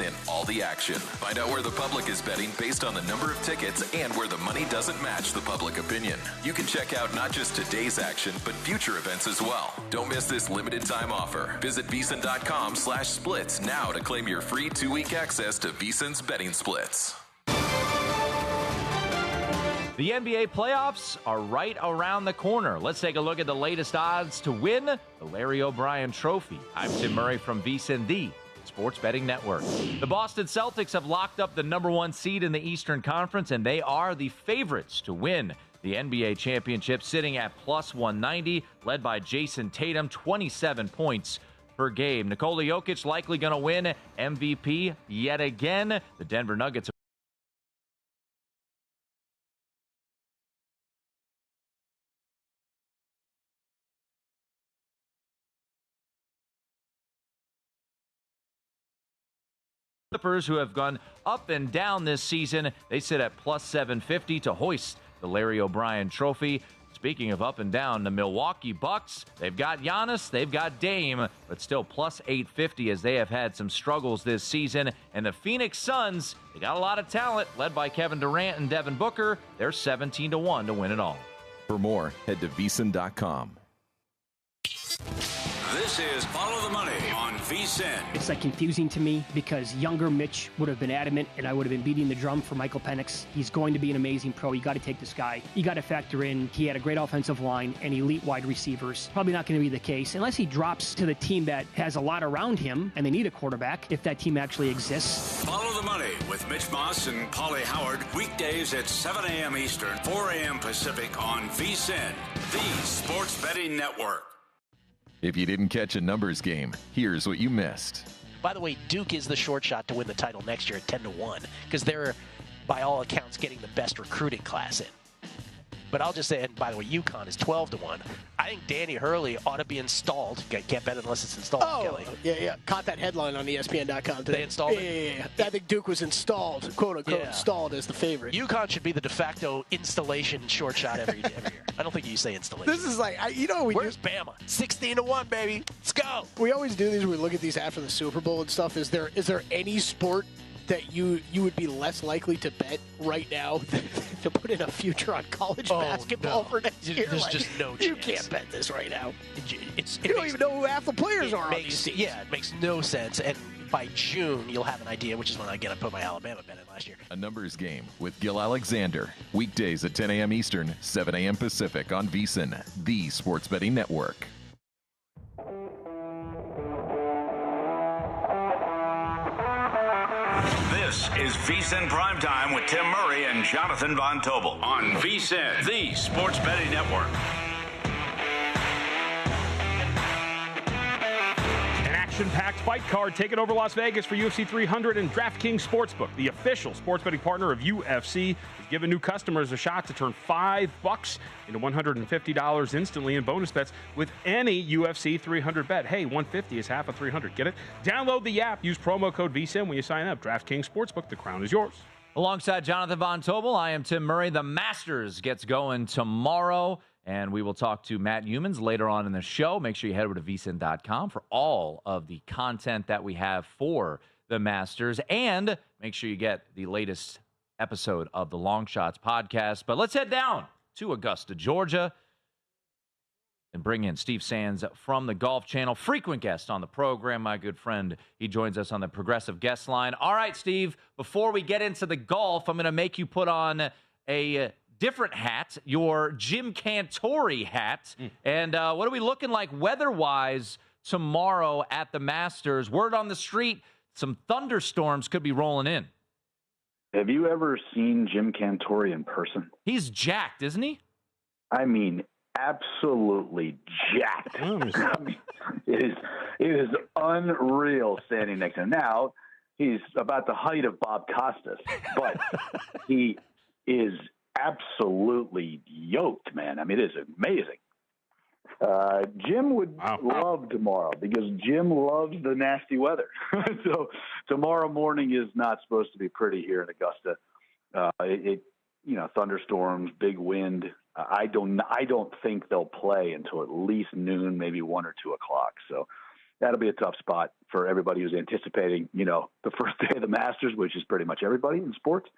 in all the action. Find out where the public is betting based on the number of tickets and where the money doesn't match the public opinion. You can check out not just today's action, but future events as well. Don't miss this limited time offer. Visit VSiN.com/splits now to claim your free 2-week access to VSiN's betting splits. The NBA playoffs are right around the corner. Let's take a look at the latest odds to win the Larry O'Brien Trophy. I'm Tim Murray from VSiN, the Sports Betting Network. The Boston Celtics have locked up the number 1 seed in the Eastern Conference, and they are the favorites to win the NBA championship, sitting at plus 190, led by Jason Tatum, 27 points per game. Nikola Jokic likely going to win MVP yet again. The Denver Nuggets Clippers, who have gone up and down this season, they sit at plus 750 to hoist the Larry O'Brien Trophy. Speaking of up and down, the Milwaukee Bucks, they've got Giannis, they've got Dame, but still plus 850 as they have had some struggles this season. And the Phoenix Suns, they got a lot of talent, led by Kevin Durant and Devin Booker. They're 17-1 to win it all. For more, head to VSiN.com. This is Follow the Money on VSiN. It's confusing to me because younger Mitch would have been adamant and I would have been beating the drum for Michael Penix. He's going to be an amazing pro. You got to take this guy. You got to factor in he had a great offensive line and elite wide receivers. Probably not going to be the case unless he drops to the team that has a lot around him and they need a quarterback if that team actually exists. Follow the Money with Mitch Moss and Paulie Howard weekdays at 7 a.m. Eastern, 4 a.m. Pacific on VSiN, the Sports Betting Network. If you didn't catch a numbers game, here's what you missed. By the way, Duke is the short shot to win the title next year at 10-1 because they're, by all accounts, getting the best recruiting class in. But I'll just say, and by the way, UConn is 12-1. I think Danny Hurley ought to be installed. Can't bet it unless it's installed, Kelly. Yeah. Caught that headline on ESPN.com today. They installed it? Yeah. I think Duke was installed, quote-unquote, installed as the favorite. UConn should be the de facto installation short shot every year. I don't think you say installation. This is Where's Bama? 16-1, baby. Let's go. We always do these when we look at these after the Super Bowl and stuff. Is there any sport that you would be less likely to bet right now to put in a future on college basketball for next year? There's just no chance. You can't bet this right now. You don't makes, even know who half the players are on these teams. Yeah, it makes no sense. And by June, you'll have an idea, which is when I put my Alabama bet in last year. A numbers game with Gil Alexander. Weekdays at 10 a.m. Eastern, 7 a.m. Pacific on VSiN, the Sports Betting Network. This is VSiN Primetime with Tim Murray and Jonathan Von Tobel on VSiN, the Sports Betting Network. Action-packed fight card taking over Las Vegas for UFC 300 and DraftKings Sportsbook, the official sports betting partner of UFC, is giving new customers a shot to turn $5 into $150 instantly in bonus bets with any UFC 300 bet. Hey, 150 is half of 300. Get it? Download the app. Use promo code VSiN when you sign up. DraftKings Sportsbook. The crown is yours. Alongside Jonathan Von Tobel, I am Tim Murray. The Masters gets going tomorrow. And we will talk to Matt Humans later on in the show. Make sure you head over to VSiN.com for all of the content that we have for the Masters. And make sure you get the latest episode of the Long Shots podcast. But let's head down to Augusta, Georgia, and bring in Steve Sands from the Golf Channel. Frequent guest on the program, my good friend. He joins us on the Progressive Guest Line. All right, Steve, before we get into the golf, I'm going to make you put on a different hat, your Jim Cantore hat. And what are we looking like weather-wise tomorrow at the Masters? Word on the street, some thunderstorms could be rolling in. Have you ever seen Jim Cantore in person? He's jacked, isn't he? I mean, absolutely jacked. It is unreal standing next to him. Now, he's about the height of Bob Costas, but he is absolutely yoked, man. I mean, it is amazing. Jim would love tomorrow because Jim loves the nasty weather. So tomorrow morning is not supposed to be pretty here in Augusta. Thunderstorms, big wind. I don't think they'll play until at least noon, maybe 1 or 2 o'clock. So that'll be a tough spot for everybody who's anticipating, the first day of the Masters, which is pretty much everybody in sports.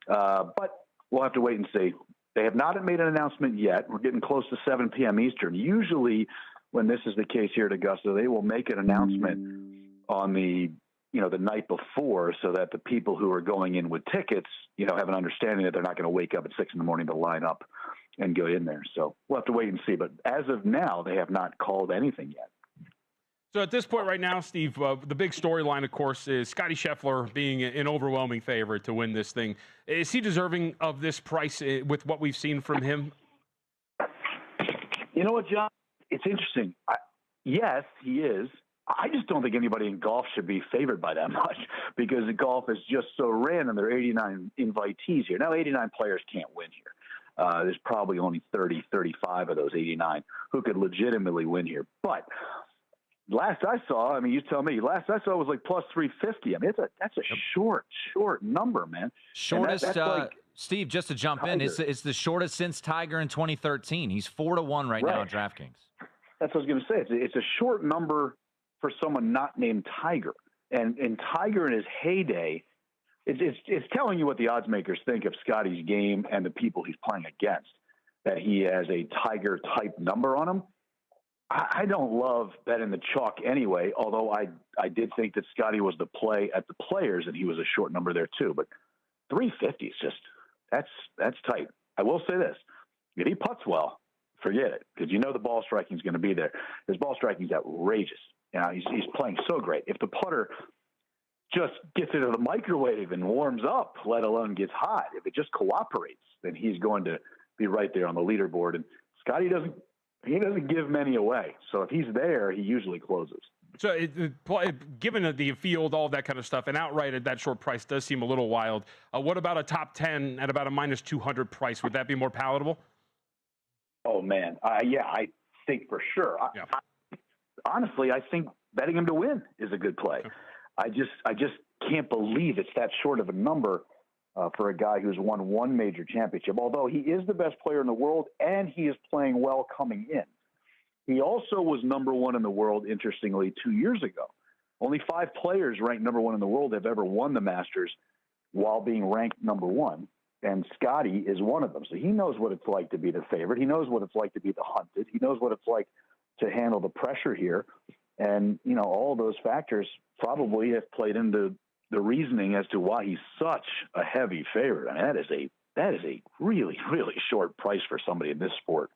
But we'll have to wait and see. They have not made an announcement yet. We're getting close to 7 p.m. Eastern. Usually when this is the case here at Augusta, they will make an announcement on the night before so that the people who are going in with tickets, have an understanding that they're not going to wake up at 6 a.m. to line up and go in there. So we'll have to wait and see. But as of now, they have not called anything yet. So at this point right now, Steve, the big storyline, of course, is Scottie Scheffler being an overwhelming favorite to win this thing. Is he deserving of this price with what we've seen from him? You know what, John? It's interesting. Yes, he is. I just don't think anybody in golf should be favored by that much because the golf is just so random. There are 89 invitees here. Now, 89 players can't win here. There's probably only 30, 35 of those 89 who could legitimately win here. But last I saw, you tell me, was like plus 350. That's a short number, man. Shortest, that's like Steve, just to jump Tiger. in, it's the shortest since Tiger in 2013. He's 4-1 right now at DraftKings. That's what I was going to say. It's a short number for someone not named Tiger. And Tiger in his heyday, it's telling you what the odds makers think of Scottie's game and the people he's playing against, that he has a Tiger-type number on him. I don't love betting the chalk anyway, although I did think that Scottie was the play at the Players, and he was a short number there too. But 350 is just that's tight. I will say this: if he putts well, forget it, because the ball striking is going to be there. His ball striking is outrageous. He's playing so great. If the putter just gets into the microwave and warms up, let alone gets hot, if it just cooperates, then he's going to be right there on the leaderboard. And Scottie doesn't give many away. So if he's there, he usually closes. So given the field, all that kind of stuff, and outright at that short price does seem a little wild. What about a top 10 at about a minus 200 price? Would that be more palatable? Oh, man. Yeah, I think for sure. Yeah. Honestly, I think betting him to win is a good play. I just can't believe it's that short of a number for a guy who's won one major championship, although he is the best player in the world and he is playing well coming in. He also was number one in the world, interestingly, 2 years ago. Only 5 players ranked number one in the world have ever won the Masters while being ranked number one, and Scottie is one of them. So he knows what it's like to be the favorite. He knows what it's like to be the hunted. He knows what it's like to handle the pressure here. And, all of those factors probably have played into the reasoning as to why he's such a heavy favorite. That is a really, really short price for somebody in this sport.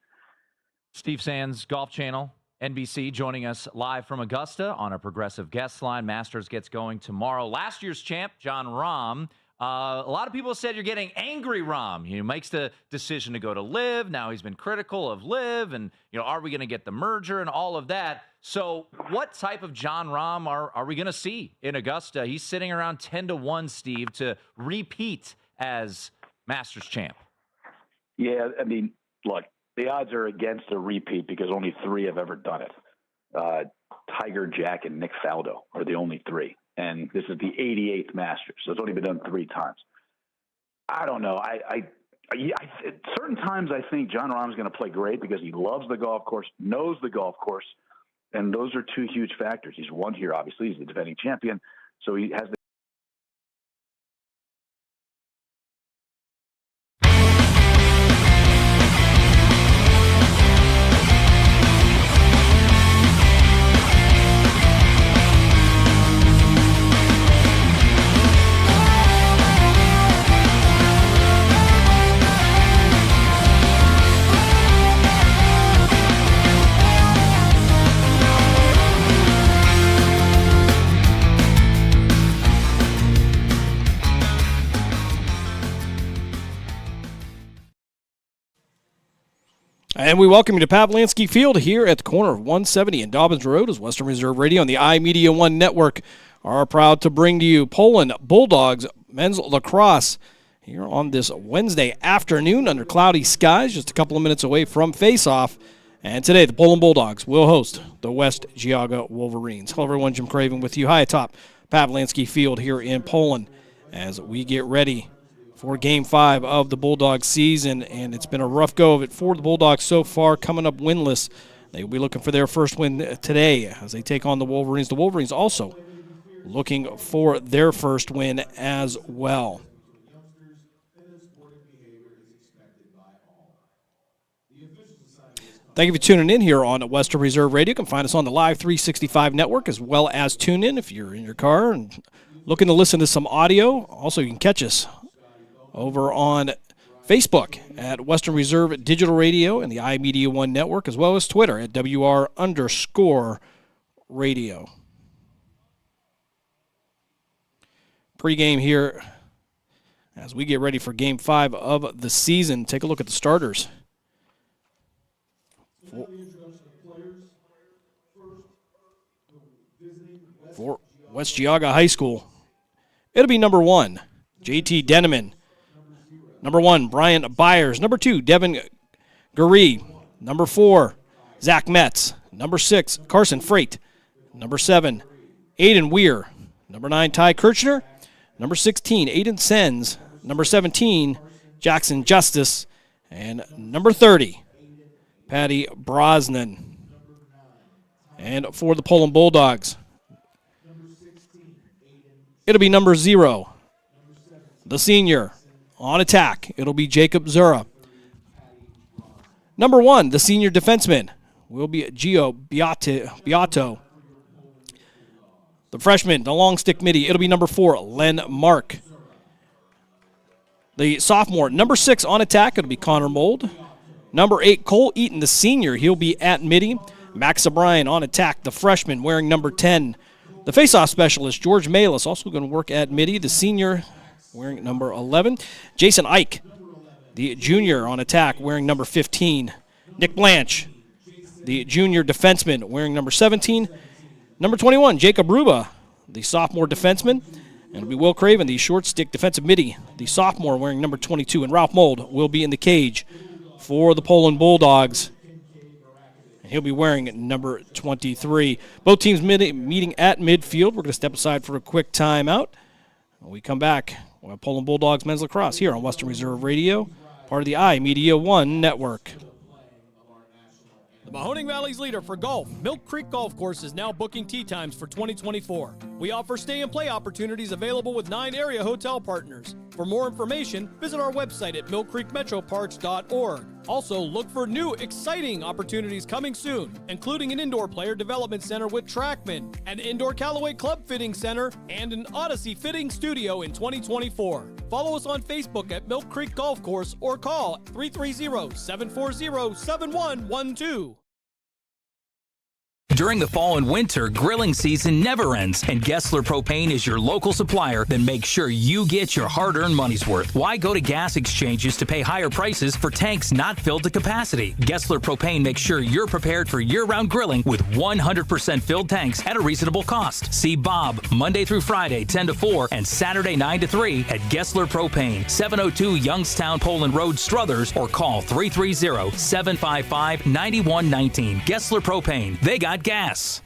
Steve Sands, Golf Channel, NBC, joining us live from Augusta on a progressive guest line. Masters gets going tomorrow. Last year's champ, Jon Rahm. A lot of people said you're getting angry, Rahm. He makes the decision to go to LIV. Now he's been critical of LIV, and are we going to get the merger and all of that? So, what type of Jon Rahm are we going to see in Augusta? He's sitting around 10-1, Steve, to repeat as Masters champ. Yeah, look, the odds are against a repeat because only 3 have ever done it. Tiger, Jack, and Nick Faldo are the only 3. And this is the 88th Masters, so it's only been done 3 times. I don't know. Certain times I think Jon Rahm's going to play great because he loves the golf course, knows the golf course, and those are 2 huge factors. He's won here, obviously. He's the defending champion, so he has the And we welcome you to Pavlansky Field here at the corner of 170 and Dobbins Road as Western Reserve Radio and the iMedia1 Network are proud to bring to you Poland Bulldogs men's lacrosse here on this Wednesday afternoon under cloudy skies, just a couple of minutes away from face-off. And today the Poland Bulldogs will host the West Geauga Wolverines. Hello everyone, Jim Craven with you high atop Pavlansky Field here in Poland as we get ready for Game 5 of the Bulldogs season, and it's been a rough go of it for the Bulldogs so far, coming up winless They will be looking for their first win today as they take on the Wolverines. The Wolverines also looking for their first win as well. Thank you for tuning in here on Western Reserve Radio. You can find us on the Live 365 network as well as TuneIn if you're in your car and looking to listen to some audio. Also, you can catch us over on Facebook at Western Reserve Digital Radio and the iMedia1 network, as well as Twitter at WR_radio. Pre-game here as we get ready for Game 5 of the season. Take a look at the starters. For West Geauga High School, it'll be number 1, J.T. Denneman. Number 1, Brian Byers. Number 2, Devin Guree. Number 4, Zach Metz. Number 6, Carson Freight. Number 7, Aiden Weir. Number 9, Ty Kirchner. Number 16, Aiden Sens. Number 17, Jackson Justice. And number 30, Patty Brosnan. And for the Poland Bulldogs, it'll be number 0, the senior. On attack, it'll be Jacob Zura. Number 1, the senior defenseman, will be Gio Beato. The freshman, the long stick midi, it'll be number 4, Len Mark. The sophomore, number 6 on attack, it'll be Connor Mold. Number 8, Cole Eaton, the senior, he'll be at midi. Max O'Brien on attack, the freshman, wearing number 10. The faceoff specialist, George Malis, also going to work at midi, the senior, wearing number 11. Jason Ike, the junior on attack, wearing number 15. Nick Blanche, the junior defenseman, wearing number 17. Number 21, Jacob Ruba, the sophomore defenseman. And it'll be Will Craven, the short stick defensive midi, the sophomore, wearing number 22. And Ralph Mold will be in the cage for the Poland Bulldogs. And he'll be wearing number 23. Both teams meeting at midfield. We're going to step aside for a quick timeout. When we come back, we'll have Poland Bulldogs men's lacrosse here on Western Reserve Radio, part of the iMedia1 network. Mahoning Valley's leader for golf, Milk Creek Golf Course, is now booking tee times for 2024. We offer stay and play opportunities available with 9 area hotel partners. For more information, visit our website at millcreekmetroparks.org. Also, look for new, exciting opportunities coming soon, including an indoor player development center with Trackman, an indoor Callaway Club fitting center, and an Odyssey fitting studio in 2024. Follow us on Facebook at Milk Creek Golf Course or call 330-740-7112. During the fall and winter, grilling season never ends, and Gessler Propane is your local supplier that makes sure you get your hard-earned money's worth. Why go to gas exchanges to pay higher prices for tanks not filled to capacity? Gessler Propane makes sure you're prepared for year-round grilling with 100% filled tanks at a reasonable cost. See Bob Monday through Friday, 10 to 4, and Saturday, 9 to 3 at Gessler Propane, 702 Youngstown Poland Road, Struthers, or call 330-755-9119. Gessler Propane. They got gas.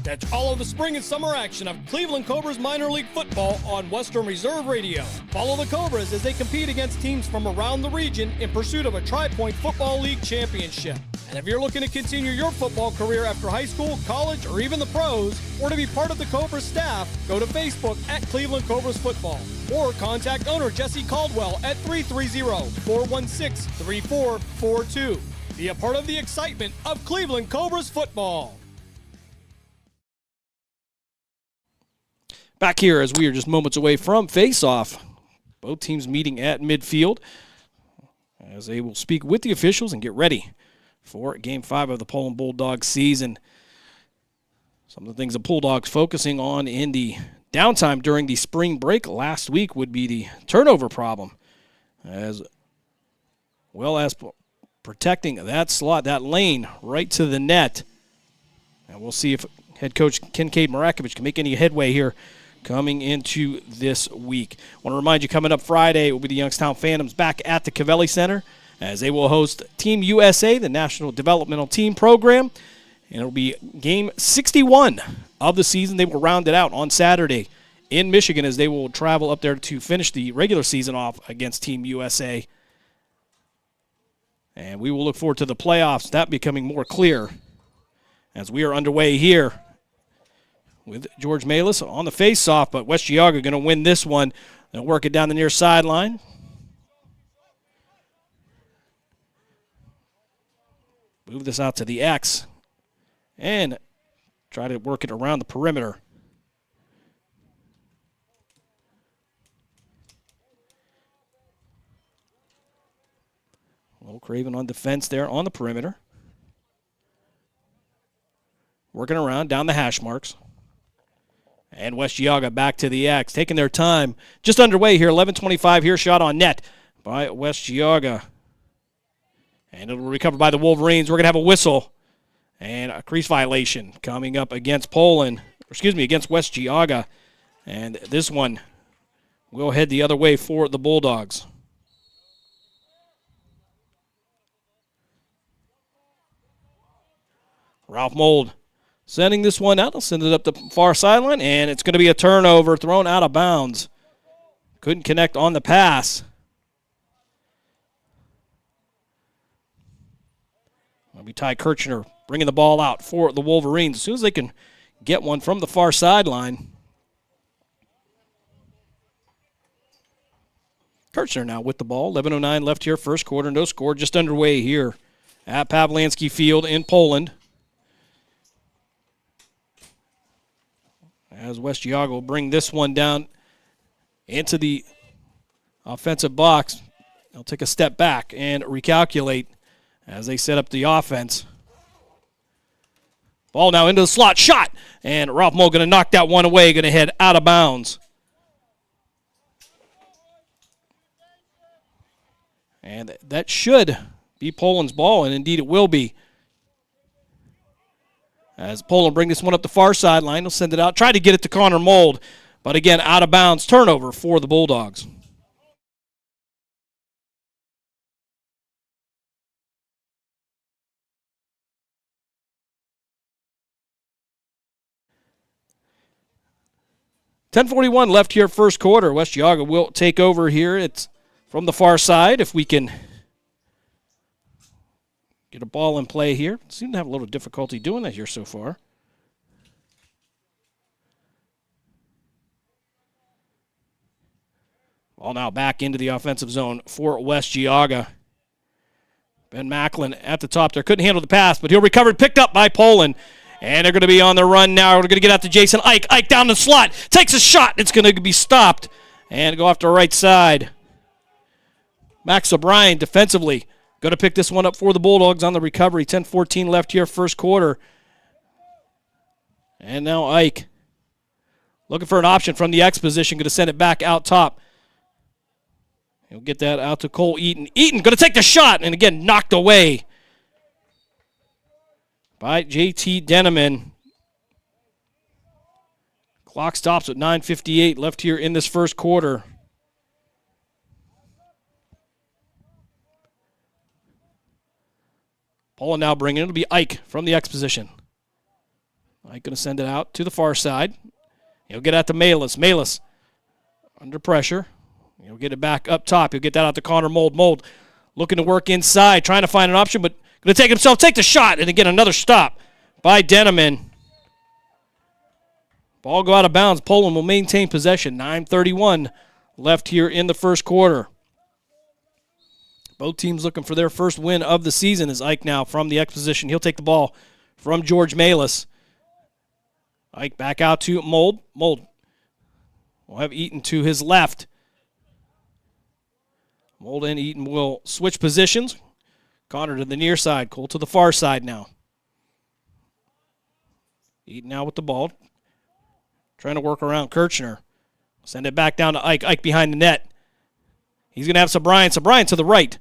Catch all of the spring and summer action of Cleveland Cobras minor league football on Western Reserve Radio. Follow the Cobras as they compete against teams from around the region in pursuit of a Tri-Point Football League championship. And if you're looking to continue your football career after high school, college, or even the pros, or to be part of the Cobras staff, go to Facebook at Cleveland Cobras Football, or contact owner Jesse Caldwell at 330-416-3442. Be a part of the excitement of Cleveland Cobras football. Back here as we are just moments away from face-off. Both teams meeting at midfield as they will speak with the officials and get ready for Game 5 of the Poland Bulldogs season. Some of the things the Bulldogs focusing on in the downtime during the spring break last week would be the turnover problem, as well as protecting that slot, that lane right to the net. And we'll see if head coach Kincaid Marakovich can make any headway here coming into this week. I want to remind you, coming up Friday will be the Youngstown Phantoms back at the Cavelli Center as they will host Team USA, the National Developmental Team Program. And it'll be game 61 of the season. They will round it out on Saturday in Michigan as they will travel up there to finish the regular season off against Team USA. And we will look forward to the playoffs, that becoming more clear as we are underway here with George Malis on the face-off, but West Geauga going to win this one. They'll work it down the near sideline. Move this out to the X and try to work it around the perimeter. Little Craven on defense there on the perimeter. Working around down the hash marks. And West Geauga back to the X, taking their time. Just underway here, 11:25 here, shot on net by West Geauga. And it'll be recovered by the Wolverines. We're going to have a whistle and a crease violation coming up against against West Geauga. And this one will head the other way for the Bulldogs. Ralph Mold sending this one out. He'll send it up the far sideline, and it's going to be a turnover thrown out of bounds. Couldn't connect on the pass. It'll be Ty Kirchner bringing the ball out for the Wolverines as soon as they can get one from the far sideline. Kirchner now with the ball. 11:09 left here, first quarter. No score, just underway here at Pavlansky Field in Poland. As West Geauga will bring this one down into the offensive box. They'll take a step back and recalculate as they set up the offense. Ball now into the slot, shot, and Ralph Moe going to knock that one away, going to head out of bounds. And that should be Poland's ball, and indeed it will be. As Poland bring this one up the far sideline, they'll send it out, try to get it to Connor Mold, but again, out of bounds, turnover for the Bulldogs. .10:41 left here, first quarter. West Geauga will take over here. It's from the far side. If we can get a ball in play here. Seem to have a little difficulty doing that here so far. Ball now back into the offensive zone for West Geauga. Ben Macklin at the top there. Couldn't handle the pass, but he'll recover it. Picked up by Poland. And they're going to be on the run now. We're going to get out to Jason Ike. Ike down the slot. Takes a shot. It's going to be stopped. And go off to the right side. Max O'Brien defensively. Going to pick this one up for the Bulldogs on the recovery. 10:14 left here, first quarter. And now Ike looking for an option from the X position. Going to send it back out top. He'll get that out to Cole Eaton. Eaton going to take the shot. And again, knocked away by J.T. Denneman. Clock stops at 9:58 left here in this first quarter. Poland now bringing it. It'll be Ike from the X position. Ike going to send it out to the far side. He'll get out to Malis. Malis under pressure. He'll get it back up top. He'll get that out to Connor Mold. Mold looking to work inside, trying to find an option, but going to take himself, take the shot, and again another stop by Denneman. Ball go out of bounds. Poland will maintain possession. 9:31 left here in the first quarter. Both teams looking for their first win of the season as Ike now from the X position. He'll take the ball from George Malis. Ike back out to Mold. Mold will have Eaton to his left. Mold and Eaton will switch positions. Connor to the near side. Cole to the far side now. Eaton now with the ball. Trying to work around Kirchner. Send it back down to Ike. Ike behind the net. He's going to have Sobrian. Sobrian to the right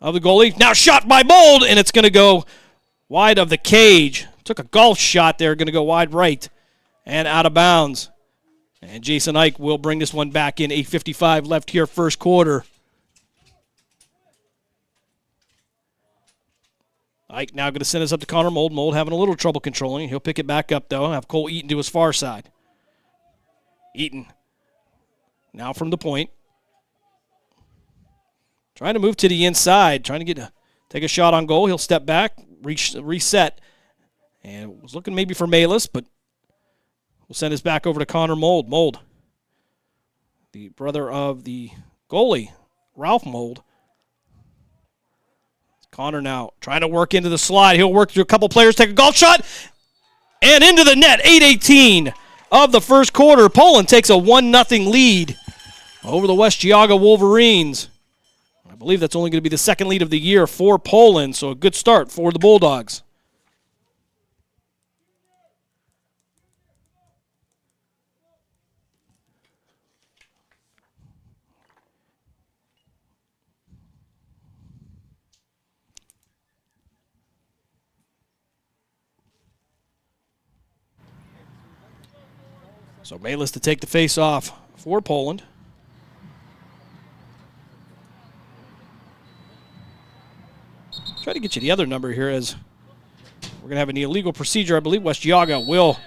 of the goalie. Now shot by Mold, and it's going to go wide of the cage. Took a golf shot there. Going to go wide right and out of bounds. And Jason Ike will bring this one back in. 8:55 left here, first quarter. Ike now going to send us up to Connor Mold. Mold having a little trouble controlling. He'll pick it back up, though. Have Cole Eaton to his far side. Eaton now from the point. Trying to move to the inside. Trying to take a shot on goal. He'll step back, reset, And it was looking maybe for Malis, but we'll send this back over to Connor Mold. Mold, the brother of the goalie, Ralph Mold. Connor now trying to work into the slide. He'll work through a couple players, take a golf shot, and into the net. 8:18 of the first quarter. Poland takes a 1-0 lead over the West Geauga Wolverines. I believe that's only going to be the second lead of the year for Poland, so a good start for the Bulldogs. So Malis to take the face off for Poland. Try to get you the other number here as we're going to have an illegal procedure. I believe West Geauga will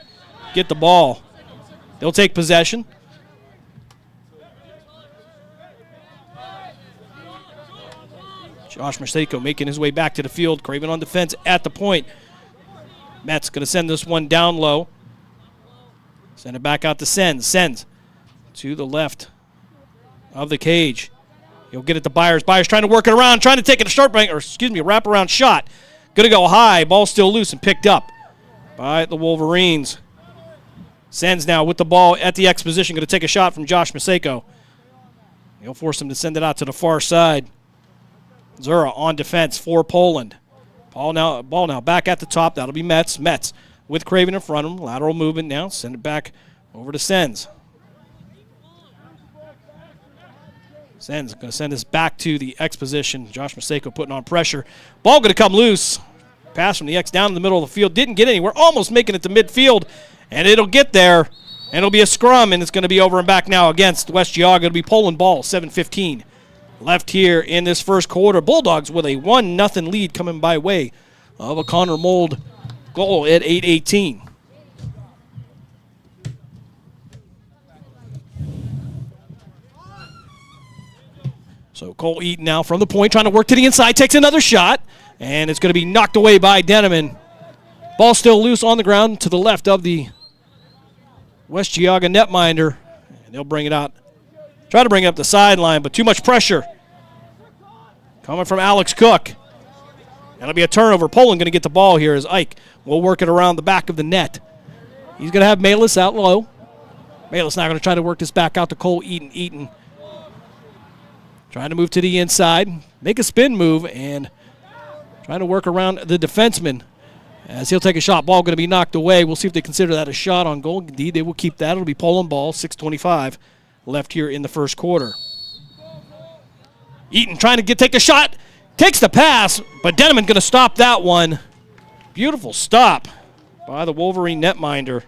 get the ball. They'll take possession. Josh Marseko making his way back to the field. Craven on defense at the point. Metz going to send this one down low. Send it back out to Sens. Sens to the left of the cage. He'll get it to Byers. Byers trying to work it around, trying to take it a wraparound shot. Going to go high. Ball still loose and picked up by the Wolverines. Sens now with the ball at the X position. Going to take a shot from Josh Maseko. He'll force him to send it out to the far side. Zura on defense for Poland. Ball now back at the top. That'll be Metz. Metz with Craven in front of him. Lateral movement now. Send it back over to Sens. Sens going to send this back to the X position. Josh Maseko putting on pressure. Ball going to come loose. Pass from the X down in the middle of the field. Didn't get anywhere. Almost making it to midfield. And it'll get there. And it'll be a scrum. And it's going to be over and back now against West Geauga. It'll be Poland ball. 7:15 left here in this first quarter. Bulldogs with a 1-0 lead coming by way of a Connor Mold goal at 8:18. So Cole Eaton now from the point, trying to work to the inside, takes another shot, and it's going to be knocked away by Deneman. Ball still loose on the ground to the left of the West Geauga netminder, and they'll bring it out. Try to bring it up the sideline, but too much pressure coming from Alex Cook. That'll be a turnover. Poland going to get the ball here as Ike will work it around the back of the net. He's going to have Malis out low. Malis now going to try to work this back out to Cole Eaton. Eaton trying to move to the inside, make a spin move, and trying to work around the defenseman as he'll take a shot. Ball going to be knocked away. We'll see if they consider that a shot on goal. Indeed, they will keep that. It'll be Poland ball. 6:25 left here in the first quarter. Eaton trying to take a shot. Takes the pass, but Deneman going to stop that one. Beautiful stop by the Wolverine netminder.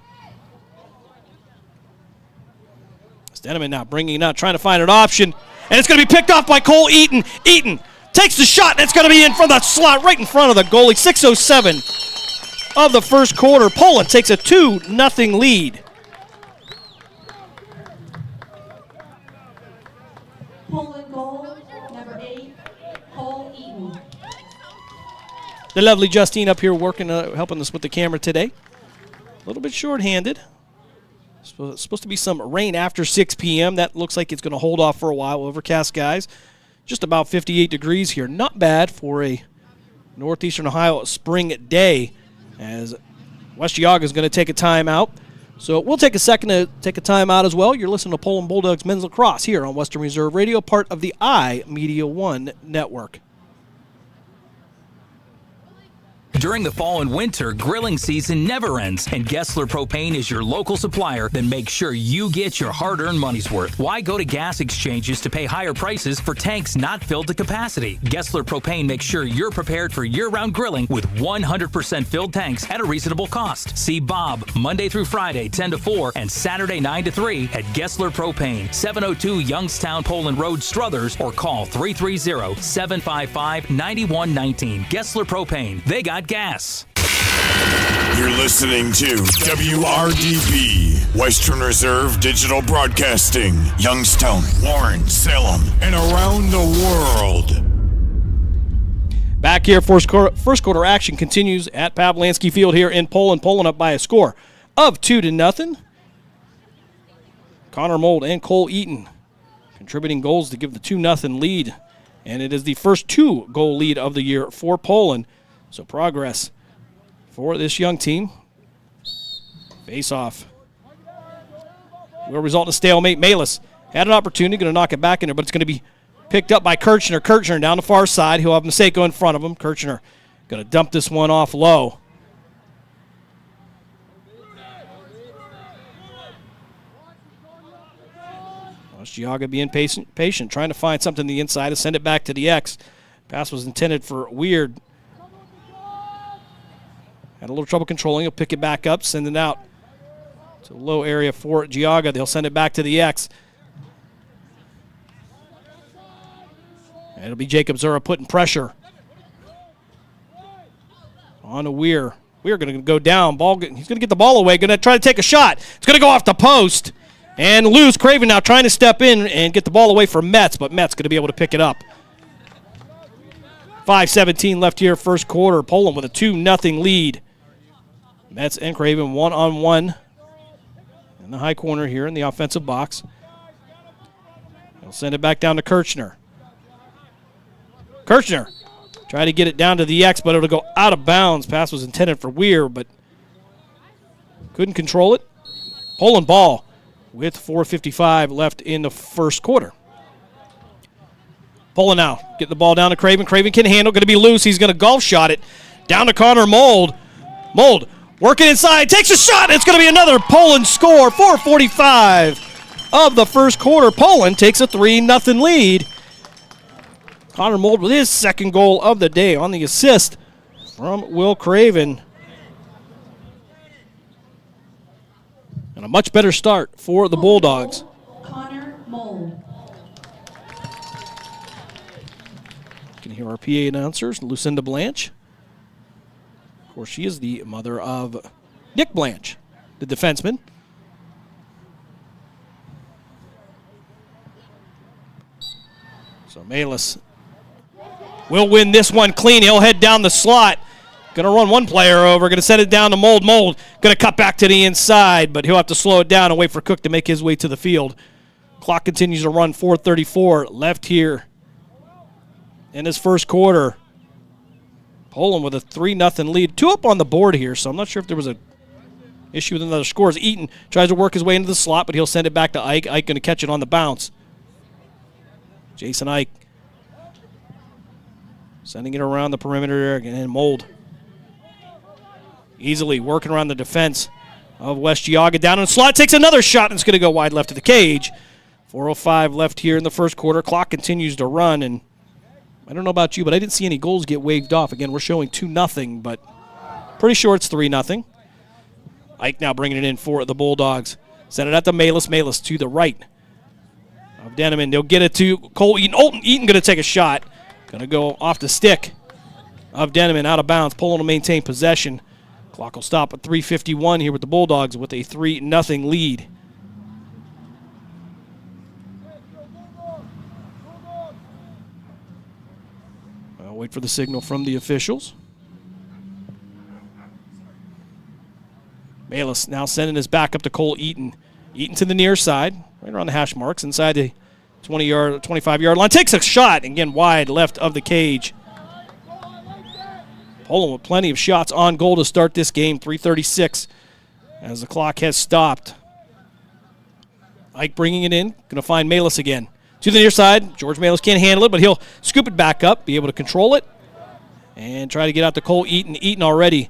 Deneman now bringing it out, trying to find an option. And it's going to be picked off by Cole Eaton. Eaton takes the shot, and it's going to be in from the slot right in front of the goalie. 6:07 of the first quarter. Poland takes a 2-0 lead. Poland goal, number 8, Cole Eaton. The lovely Justine up here working, helping us with the camera today. A little bit short-handed. It's supposed to be some rain after 6 p.m. That looks like it's going to hold off for a while. Overcast skies. Just about 58 degrees here. Not bad for a northeastern Ohio spring day, as West Geauga is going to take a timeout. So we'll take a second to take a timeout as well. You're listening to Poland Bulldogs Men's Lacrosse here on Western Reserve Radio, part of the iMedia1 network. During the fall and winter, grilling season never ends, and Gessler Propane is your local supplier. Then make sure you get your hard-earned money's worth. Why go to gas exchanges to pay higher prices for tanks not filled to capacity? Gessler Propane makes sure you're prepared for year-round grilling with 100% filled tanks at a reasonable cost. See Bob Monday through Friday, 10 to 4, and Saturday, 9 to 3 at Gessler Propane, 702 Youngstown Poland Road, Struthers, or call 330-755-9119. Gessler Propane. They got gas. You're listening to WRDB, Western Reserve Digital Broadcasting, Youngstown, Warren, Salem, and around the world. Back here, first quarter action continues at Pavlansky Field here in Poland. Poland up by a score of 2-0. Connor Mold and Cole Eaton contributing goals to give the 2-0 lead. And it is the first 2-goal lead of the year for Poland. So progress for this young team. Face off will result in a stalemate. Malis had an opportunity, going to knock it back in there, but it's going to be picked up by Kirchner. Kirchner down the far side. He'll have Maseko in front of him. Kirchner going to dump this one off low. Giaga being patient, trying to find something on the inside to send it back to the X. Pass was intended for Weird. Had a little trouble controlling. He'll pick it back up, send it out to a low area for Giaga. They'll send it back to the X. And it'll be Jacob Zura putting pressure on a Weir. Weir going to go down. He's going to get the ball away. Going to try to take a shot. It's going to go off the post. And loose. Craven now trying to step in and get the ball away from Metz, but Metz going to be able to pick it up. 5:17 left here, first quarter. Poland with a 2-0 lead. Metz and Craven one-on-one in the high corner here in the offensive box. He'll send it back down to Kirchner. Kirchner try to get it down to the X, but it'll go out of bounds. Pass was intended for Weir, but couldn't control it. Poland ball with 4:55 left in the first quarter. Poland now get the ball down to Craven. Craven can handle, going to be loose. He's going to golf shot it down to Connor Mold. Mold working inside, takes a shot. It's going to be another Poland score. 4:45 of the first quarter. Poland takes a 3-0 lead. Connor Mold with his second goal of the day on the assist from Will Craven. And a much better start for the Bulldogs. Connor Mold. You can hear our PA announcers, Lucinda Blanche. Of course, she is the mother of Nick Blanche, the defenseman. So Malis will win this one clean. He'll head down the slot. Going to run one player over. Going to send it down to Mold. Mold going to cut back to the inside, but he'll have to slow it down and wait for Cook to make his way to the field. Clock continues to run. 4:34 left here in this first quarter. Poland with a 3-0 lead. 2 up on the board here, so I'm not sure if there was an issue with another score. As Eaton tries to work his way into the slot, but he'll send it back to Ike. Ike going to catch it on the bounce. Jason Ike sending it around the perimeter, and Mold easily working around the defense of West Giaga. Down in the slot, takes another shot, and it's going to go wide left of the cage. 4:05 left here in the first quarter. Clock continues to run, and I don't know about you, but I didn't see any goals get waved off. Again, we're showing 2-0, but pretty sure it's 3-0. Ike now bringing it in for the Bulldogs. Send it out to Malis. Malis to the right of Deneman. They'll get it to Cole Eaton. Eaton going to take a shot. Going to go off the stick of Deneman, out of bounds. Poland will maintain possession. Clock will stop at 3:51 here with the Bulldogs with a 3-0 lead. I'll wait for the signal from the officials. Bayless now sending his back up to Cole Eaton. Eaton to the near side, right around the hash marks, inside the 25-yard line. Takes a shot, again, wide left of the cage. Poland with plenty of shots on goal to start this game. 3:36 as the clock has stopped. Ike bringing it in. Going to find Malis again. To the near side. George Malis can't handle it, but he'll scoop it back up, be able to control it, and try to get out to Cole Eaton. Eaton already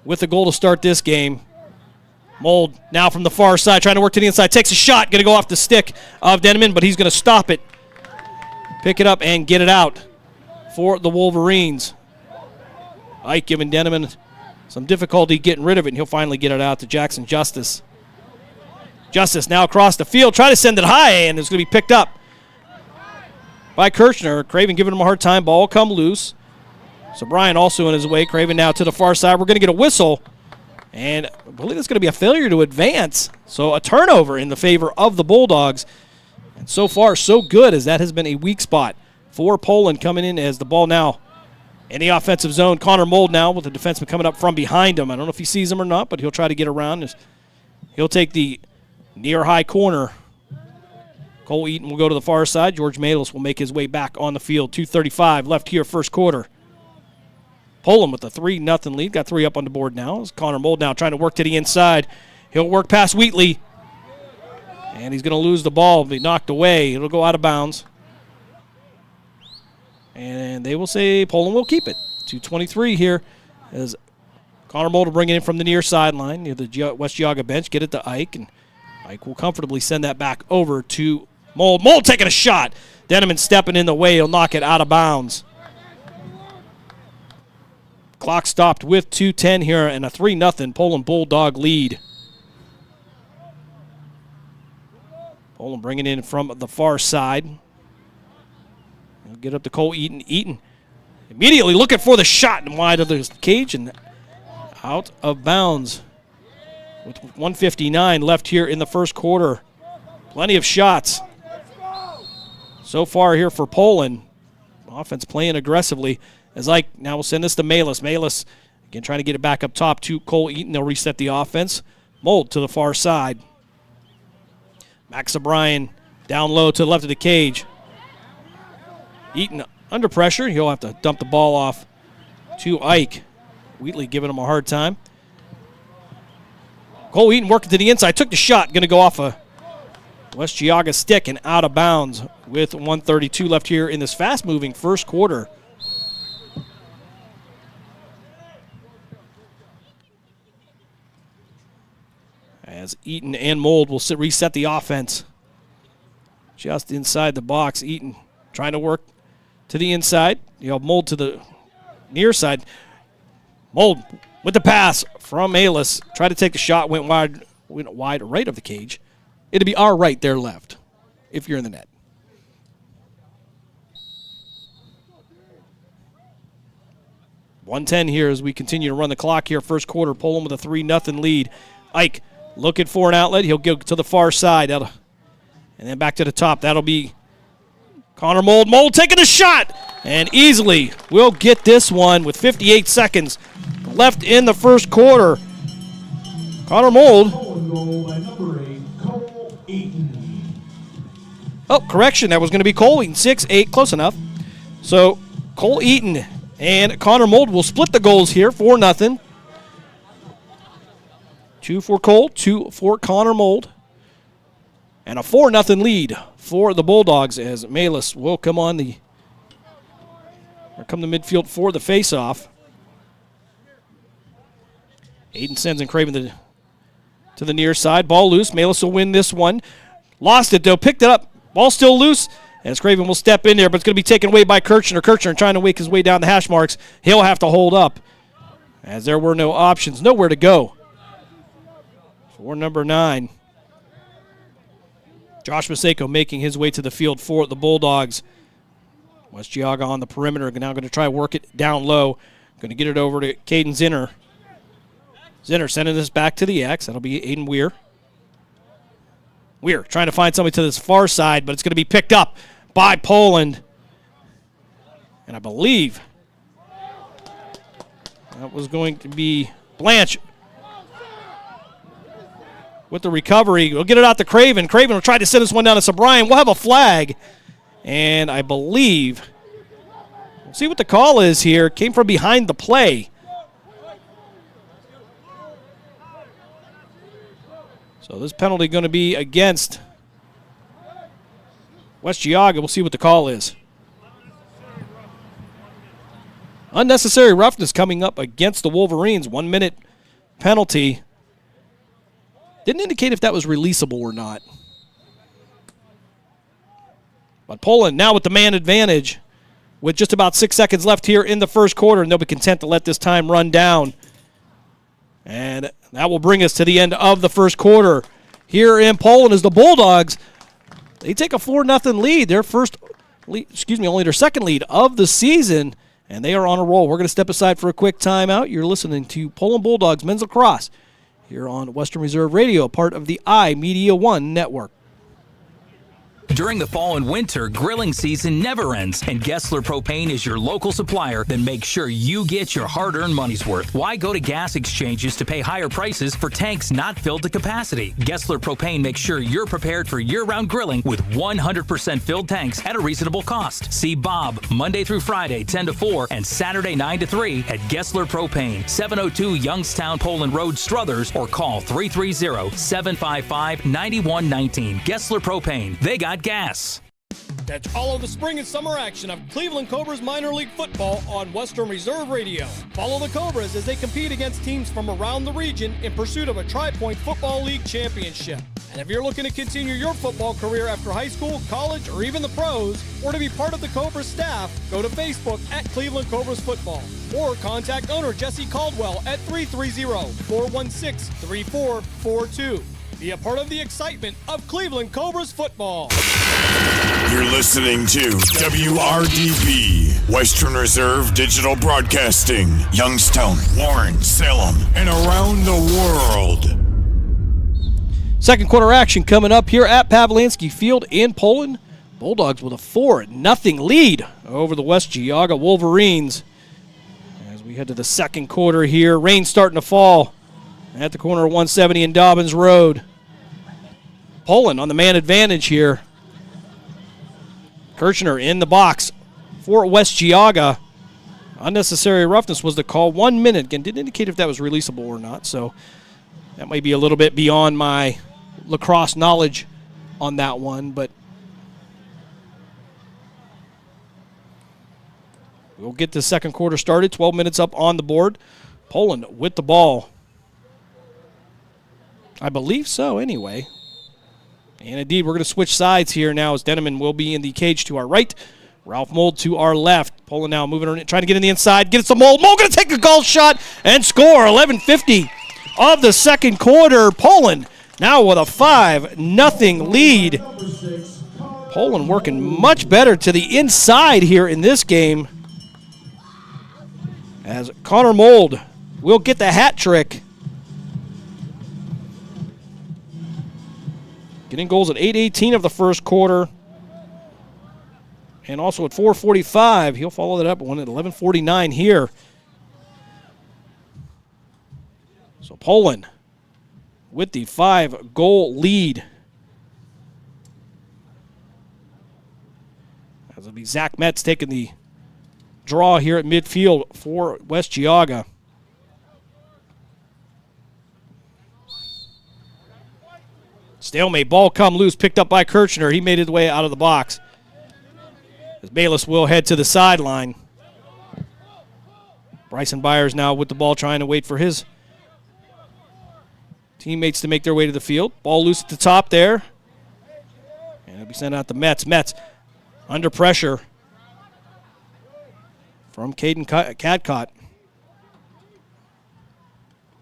with the goal to start this game. Mold now from the far side, trying to work to the inside. Takes a shot, going to go off the stick of Deneman, but he's going to stop it. Pick it up and get it out for the Wolverines. Ike giving Deneman some difficulty getting rid of it, and he'll finally get it out to Jackson Justice. Justice now across the field, try to send it high, and it's going to be picked up by Kirchner. Craven giving him a hard time. Ball will come loose. So Brian also in his way. Craven now to the far side. We're going to get a whistle, and I believe it's going to be a failure to advance. So a turnover in the favor of the Bulldogs. And so far, so good, as that has been a weak spot for Poland coming in, as the ball now In the offensive zone, Connor Mold now with the defenseman coming up from behind him. I don't know if he sees him or not, but he'll try to get around. He'll take the near high corner. Cole Eaton will go to the far side. George Malis will make his way back on the field. 2:35 left here, first quarter. Poland with a 3-0 lead. Got 3 up on the board now. It's Connor Mold now trying to work to the inside. He'll work past Wheatley. And he's going to lose the ball. Be knocked away. It'll go out of bounds. And they will say Poland will keep it. 2:23 here as Connor Mold will bring it in from the near sideline near the West Geauga bench. Get it to Ike. And Ike will comfortably send that back over to Mold. Mold taking a shot. Denneman stepping in the way. He'll knock it out of bounds. Clock stopped with 2:10 here and a 3-0 Poland Bulldog lead. Poland bringing in from the far side. He'll get up to Cole Eaton. Eaton immediately looking for the shot and wide of the cage and out of bounds. With 1:59 left here in the first quarter. Plenty of shots so far here for Poland. Offense playing aggressively. As Ike now will send this to Malis. Malis again trying to get it back up top to Cole Eaton. They'll reset the offense. Mold to the far side. Max O'Brien down low to the left of the cage. Eaton under pressure. He'll have to dump the ball off to Ike. Wheatley giving him a hard time. Cole Eaton working to the inside. Took the shot. Going to go off a West Geauga stick and out of bounds with 1:32 left here in this fast-moving first quarter. As Eaton and Mold will reset the offense. Just inside the box. Eaton trying to work to the inside. You know, Mold to the near side. Mold with the pass from Malis. Tried to take the shot, went wide right of the cage. It'd be our right, their left, if you're in the net. .110 here as we continue to run the clock here. First quarter, Poland with a 3-0 lead. Ike looking for an outlet. He'll go to the far side. And then back to the top. That'll be Connor Mold. Mold taking a shot. And easily will get this one with 58 seconds left in the first quarter. Connor Mold. Oh, correction. That was going to be Cole Eaton. 6-8. Close enough. So Cole Eaton and Connor Mold will split the goals here. 4-0. 2 for Cole, 2 for Connor Mold. And a 4-0 lead for the Bulldogs as Malis will come on the midfield for the faceoff. Aiden sends and Craven to the near side. Ball loose. Malis will win this one. Lost it, though. Picked it up. Ball still loose. As Craven will step in there, but it's going to be taken away by Kirchner. Kirchner trying to wake his way down the hash marks. He'll have to hold up as there were no options. Nowhere to go. For number 9. Josh Maseko making his way to the field for the Bulldogs. West Geauga on the perimeter. Now going to try to work it down low. Going to get it over to Caden Zinner. Zinner sending this back to the X. That'll be Aiden Weir. Weir trying to find somebody to this far side, but it's going to be picked up by Poland. And I believe that was going to be Blanche with the recovery. We'll get it out to Craven. Craven will try to send this one down to Sobrian. We'll have a flag. And I believe, we'll see what the call is here. Came from behind the play. So this penalty going to be against West Geauga. We'll see what the call is. Unnecessary roughness coming up against the Wolverines. 1 minute penalty. Didn't indicate if that was releasable or not. But Poland now with the man advantage with just about 6 seconds left here in the first quarter, and they'll be content to let this time run down. And that will bring us to the end of the first quarter here in Poland as the Bulldogs, they take a 4-0 lead. Their only their second lead of the season, and they are on a roll. We're going to step aside for a quick timeout. You're listening to Poland Bulldogs Men's Lacrosse here on Western Reserve Radio, part of the iMedia1 network. During the fall and winter, grilling season never ends, and Gessler Propane is your local supplier that makes sure you get your hard-earned money's worth. Why go to gas exchanges to pay higher prices for tanks not filled to capacity? Gessler Propane makes sure you're prepared for year-round grilling with 100% filled tanks at a reasonable cost. See Bob Monday through Friday, 10 to 4, and Saturday, 9 to 3 at Gessler Propane, 702 Youngstown Poland Road, Struthers, or call 330-755-9119. Gessler Propane. They got gas. Catch all of the spring and summer action of Cleveland Cobras minor league football on Western Reserve Radio. Follow the Cobras as they compete against teams from around the region in pursuit of a Tri-Point Football League championship. And if you're looking to continue your football career after high school, college, or even the pros, or to be part of the Cobras staff, go to Facebook at Cleveland Cobras Football, or contact owner Jesse Caldwell at 330-416-3442. Be a part of the excitement of Cleveland Cobras football. You're listening to WRDB, Western Reserve Digital Broadcasting, Youngstown, Warren, Salem, and around the world. Second quarter action coming up here at Pavlansky Field in Poland. Bulldogs with a 4-0 lead over the West Geauga Wolverines. As we head to the second quarter here, rain starting to fall at the corner of 170 and Dobbins Road. Poland on the man advantage here. Kirchner in the box for West Geauga. Unnecessary roughness was the call. 1 minute. Again, didn't indicate if that was releasable or not, so that might be a little bit beyond my lacrosse knowledge on that one, but we'll get the second quarter started. 12 minutes up on the board. Poland with the ball. I believe so, anyway. And indeed, we're going to switch sides here now as Denneman will be in the cage to our right. Ralph Mold to our left. Poland now moving around, trying to get in the inside. Get it to Mold. Mold going to take a goal shot and score. 11:50 of the second quarter. Poland now with a 5-0 lead. Poland working much better to the inside here in this game, as Connor Mold will get the hat trick. Getting goals at 8:18 of the first quarter. And also at 4:45. He'll follow that up with one at 11:49 here. So Poland with the 5-goal lead. That'll be Zach Metz taking the draw here at midfield for West Geauga. Stalemate, ball come loose, picked up by Kirchner. He made his way out of the box. As Bayless will head to the sideline. Bryson Byers now with the ball, trying to wait for his teammates to make their way to the field. Ball loose at the top there. And it'll be sent out to Metz. Metz under pressure from Caden Cadcott.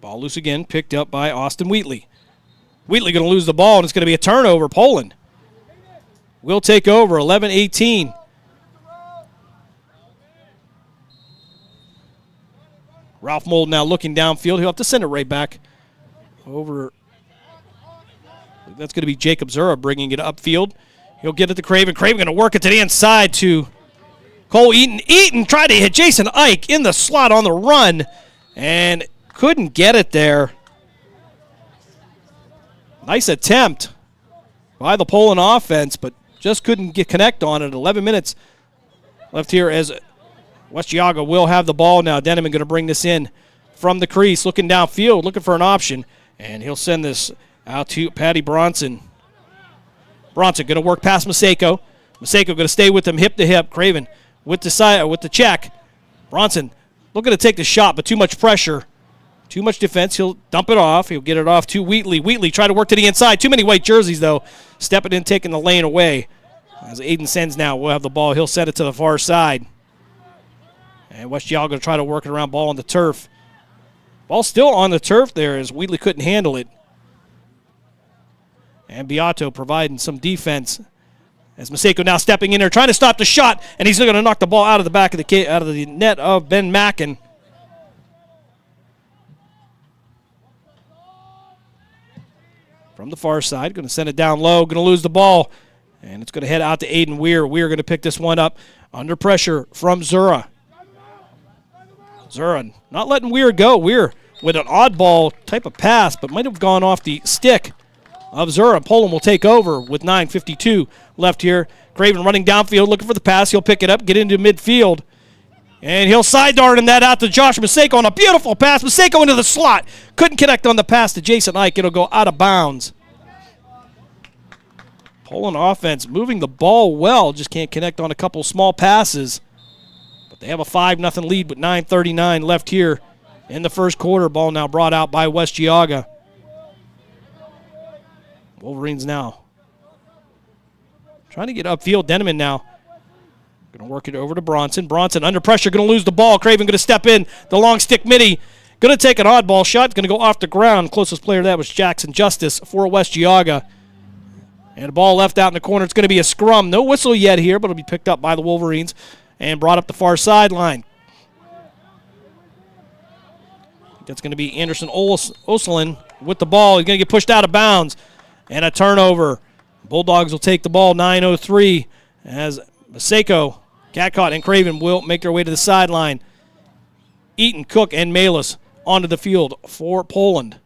Ball loose again, picked up by Austin Wheatley. Wheatley going to lose the ball, and it's going to be a turnover. Poland will take over, 11-18. Ralph Mold now looking downfield. He'll have to send it right back over. That's going to be Jacob Zura bringing it upfield. He'll get it to Craven. Craven going to work it to the inside to Cole Eaton. Eaton tried to hit Jason Ike in the slot on the run and couldn't get it there. Nice attempt by the Poland offense, but just couldn't connect on it. 11 minutes left here as West Geauga will have the ball now. Denneman going to bring this in from the crease, looking downfield, looking for an option, and he'll send this out to Patty Bronson. Bronson going to work past Maseko. Maseko going to stay with him hip to hip. Craven with the side, with the check. Bronson looking to take the shot, but too much pressure. Too much defense. He'll dump it off. He'll get it off to Wheatley. Wheatley try to work to the inside. Too many white jerseys, though. Stepping in, taking the lane away. As Aiden Sens now will have the ball. He'll set it to the far side. And West Geauga going to try to work it around. Ball on the turf. Ball still on the turf there as Wheatley couldn't handle it. And Beato providing some defense. As Maseko now stepping in there, trying to stop the shot. And he's going to knock the ball out of the back of the net of Ben Mackin. From the far side, going to send it down low, going to lose the ball. And it's going to head out to Aiden Weir. Weir going to pick this one up under pressure from Zura. Zura not letting Weir go. Weir with an oddball type of pass, but might have gone off the stick of Zura. Poland will take over with 9:52 left here. Craven running downfield, looking for the pass. He'll pick it up, get into midfield. And he'll side dart that out to Josh Maseko on a beautiful pass. Maseko into the slot. Couldn't connect on the pass to Jason Ike. It'll go out of bounds. Poland offense moving the ball well. Just can't connect on a couple small passes. But they have a 5-0 lead with 9:39 left here in the first quarter. Ball now brought out by West Geauga. Wolverines now trying to get upfield. Denneman now going to work it over to Bronson. Bronson under pressure, going to lose the ball. Craven going to step in. The long stick midi. Going to take an oddball shot. Going to go off the ground. Closest player to that was Jackson Justice for West Geauga. And the ball left out in the corner. It's going to be a scrum. No whistle yet here, but it'll be picked up by the Wolverines and brought up the far sideline. That's going to be Anderson Oselin with the ball. He's going to get pushed out of bounds. And a turnover. Bulldogs will take the ball, 9:03, as Maseko, Catcott, and Craven will make their way to the sideline. Eaton, Cook, and Malis onto the field for Poland.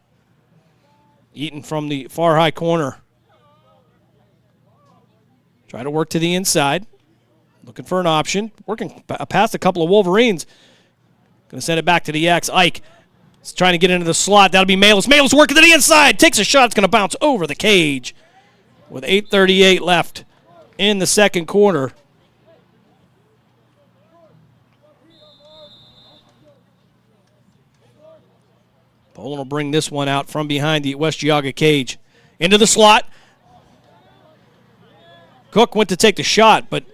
Eaton from the far high corner. Try to work to the inside. Looking for an option. Working past a couple of Wolverines. Going to send it back to the X. Ike is trying to get into the slot. That'll be Malis. Malis working to the inside. Takes a shot. It's going to bounce over the cage with 8:38 left in the second quarter. Poland will bring this one out from behind the West Geauga cage. Into the slot. Cook went to take the shot, but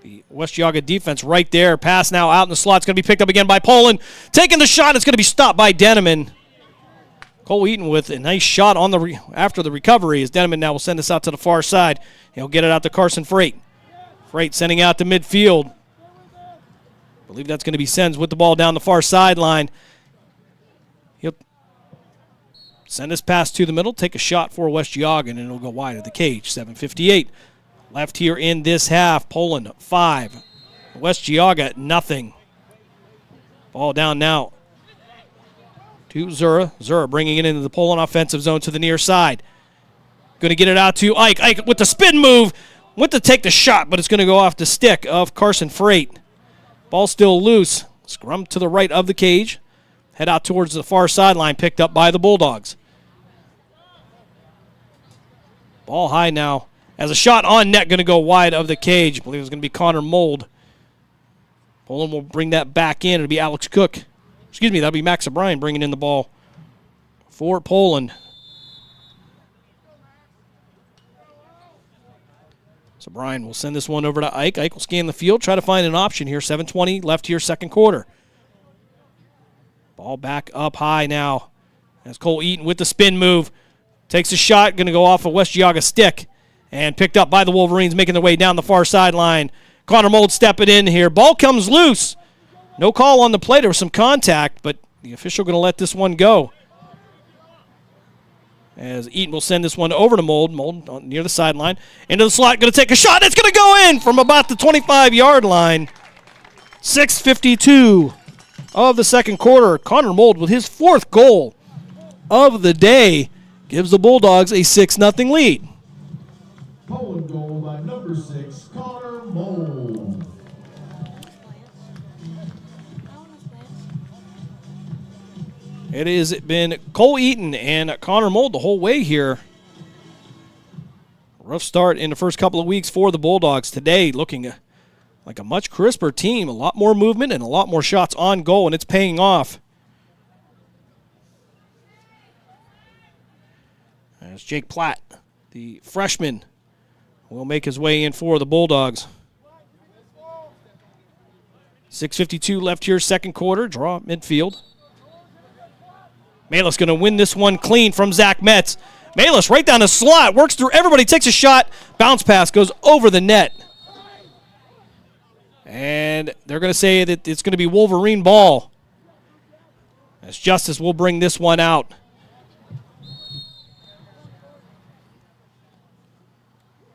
the West Geauga defense right there. Pass now out in the slot. It's going to be picked up again by Poland. Taking the shot. It's going to be stopped by Denneman. Cole Eaton with a nice shot on the after the recovery as Denneman now will send this out to the far side. He'll get it out to Carson Freight. Freight sending out to midfield. I believe that's going to be Sens with the ball down the far sideline. He'll send this pass to the middle, take a shot for West Geauga, and it'll go wide of the cage. 7:58 left here in this half. Poland 5. West Geauga nothing. Ball down now to Zura. Zura bringing it into the Poland offensive zone to the near side. Going to get it out to Ike. Ike with the spin move. Went to take the shot, but it's going to go off the stick of Carson Freight. Ball still loose. Scrum to the right of the cage. Head out towards the far sideline, picked up by the Bulldogs. Ball high now. As a shot on net, going to go wide of the cage. I believe it's going to be Connor Mold. Poland will bring that back in. It'll be Alex Cook. Excuse me, that'll be Max O'Brien bringing in the ball for Poland. So Brian will send this one over to Ike. Ike will scan the field, try to find an option here. 7:20 left here, second quarter. Ball back up high now. As Cole Eaton with the spin move. Takes a shot, going to go off a West Geauga stick. And picked up by the Wolverines, making their way down the far sideline. Connor Mold stepping in here. Ball comes loose. No call on the play. There was some contact, but the official going to let this one go. As Eaton will send this one over to Mold. Mold near the sideline. Into the slot, going to take a shot. It's going to go in from about the 25-yard line. 6:52 of the second quarter. Connor Mold with his fourth goal of the day gives the Bulldogs a 6-0 lead. Poland goal by number 6, Connor Mold. It has been Cole Eaton and Connor Mold the whole way here. Rough start in the first couple of weeks for the Bulldogs. Today looking like a much crisper team, a lot more movement and a lot more shots on goal, and it's paying off. As Jake Platt, the freshman, will make his way in for the Bulldogs. 6:52 left here, second quarter. Draw at midfield. Malis going to win this one clean from Zach Metz. Malis right down the slot, works through everybody, takes a shot. Bounce pass goes over the net. And they're going to say that it's going to be Wolverine ball. As Justice will bring this one out.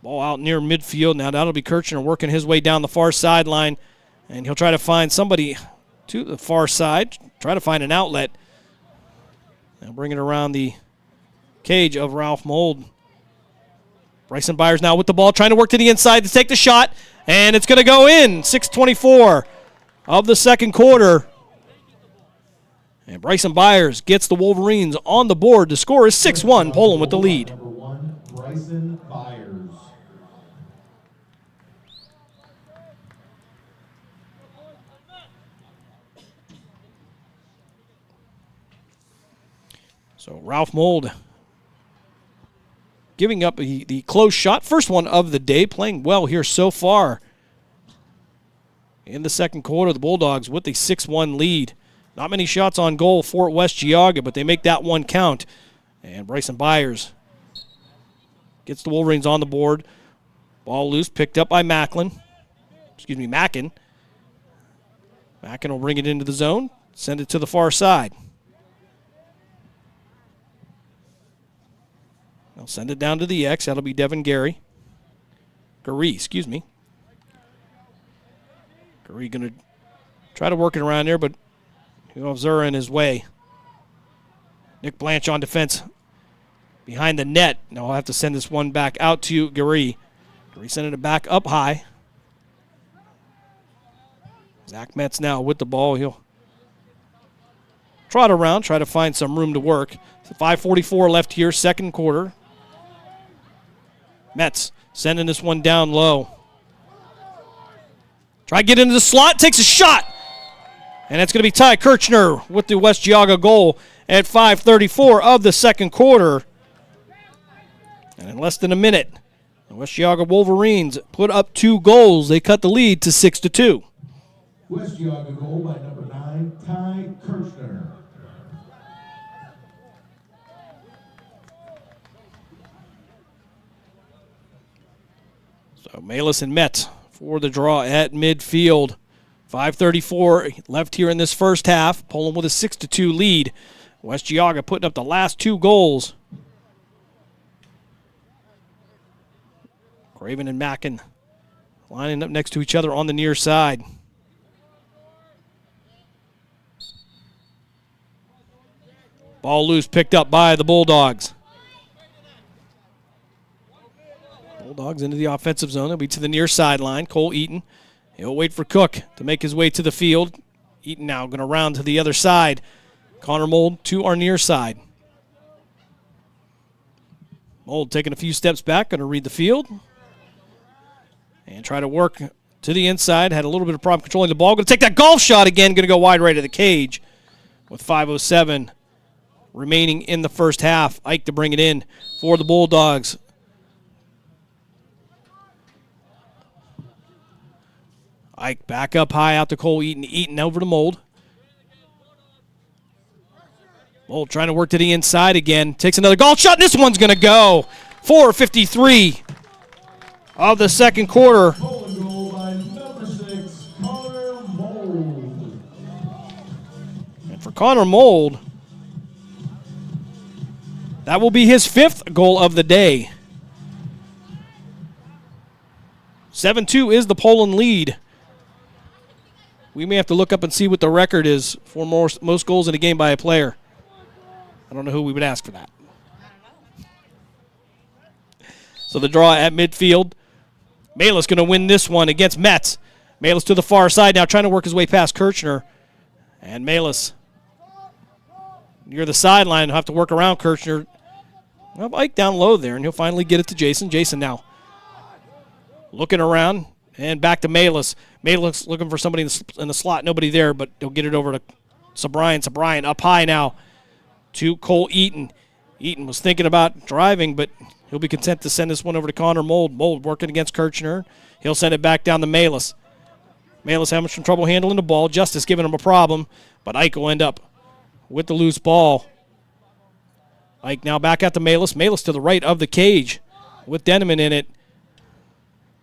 Ball out near midfield. Now that'll be Kirchner working his way down the far sideline. And he'll try to find somebody to the far side. Try to find an outlet. Now bring it around the cage of Ralph Mold. Bryson Byers now with the ball, trying to work to the inside to take the shot. And it's going to go in. 6:24 of the second quarter. And Bryson Byers gets the Wolverines on the board. The score is 6-1, Poland with the lead. Number 1, Bryson Byers. So Ralph Mold giving up the close shot. First one of the day, playing well here so far. In the second quarter, the Bulldogs with a 6-1 lead. Not many shots on goal for West Geauga, but they make that one count. And Bryson Byers gets the Wolverines on the board. Ball loose, picked up by Macken. Macken will bring it into the zone, send it to the far side. They'll send it down to the X. That'll be Devin Gary. Gary going to try to work it around there, but he'll have Zura in his way. Nick Blanche on defense behind the net. Now I'll have to send this one back out to Gary. Gary sending it back up high. Zach Metz now with the ball. He'll trot around, try to find some room to work. 5:44 left here, second quarter. Metz sending this one down low. Try to get into the slot, takes a shot. And it's going to be Ty Kirchner with the West Geauga goal at 5:34 of the second quarter. And in less than a minute, the West Geauga Wolverines put up 2 goals. They cut the lead to 6-2. West Geauga goal by number 9, Ty Kirchner. So Malis and Metz for the draw at midfield. 5:34 left here in this first half. Poland with a 6-2 lead. West Geauga putting up the last 2 goals. Craven and Macken lining up next to each other on the near side. Ball loose, picked up by the Bulldogs. Bulldogs into the offensive zone. They'll be to the near sideline. Cole Eaton. He'll wait for Cook to make his way to the field. Eaton now going to round to the other side. Connor Mold to our near side. Mold taking a few steps back, going to read the field. And try to work to the inside. Had a little bit of problem controlling the ball. Going to take that golf shot again. Going to go wide right of the cage with 5:07 remaining in the first half. Ike to bring it in for the Bulldogs. Ike back up high out to Cole Eaton. Eaton over to Mold. Mold trying to work to the inside again. Takes another golf shot. This one's going to go. 4:53 of the second quarter. Poland goal by number 6, Connor Mold. And for Connor Mold, that will be his 5th goal of the day. 7-2 is the Poland lead. We may have to look up and see what the record is for most goals in a game by a player. I don't know who we would ask for that. So the draw at midfield. Malis going to win this one against Metz. Malis to the far side now, trying to work his way past Kirchner. And Malis near the sideline. He'll have to work around Kirchner. Well, Ike down low there, and he'll finally get it to Jason. Jason now looking around. And back to Malis. Malis looking for somebody in the slot. Nobody there, but he'll get it over to Sabrian. Sabrian up high now to Cole Eaton. Eaton was thinking about driving, but he'll be content to send this one over to Connor Mold. Mold working against Kirchner. He'll send it back down to Malis. Malis having some trouble handling the ball. Justice giving him a problem, but Ike will end up with the loose ball. Ike now back out to Malis. Malis to the right of the cage with Denneman in it.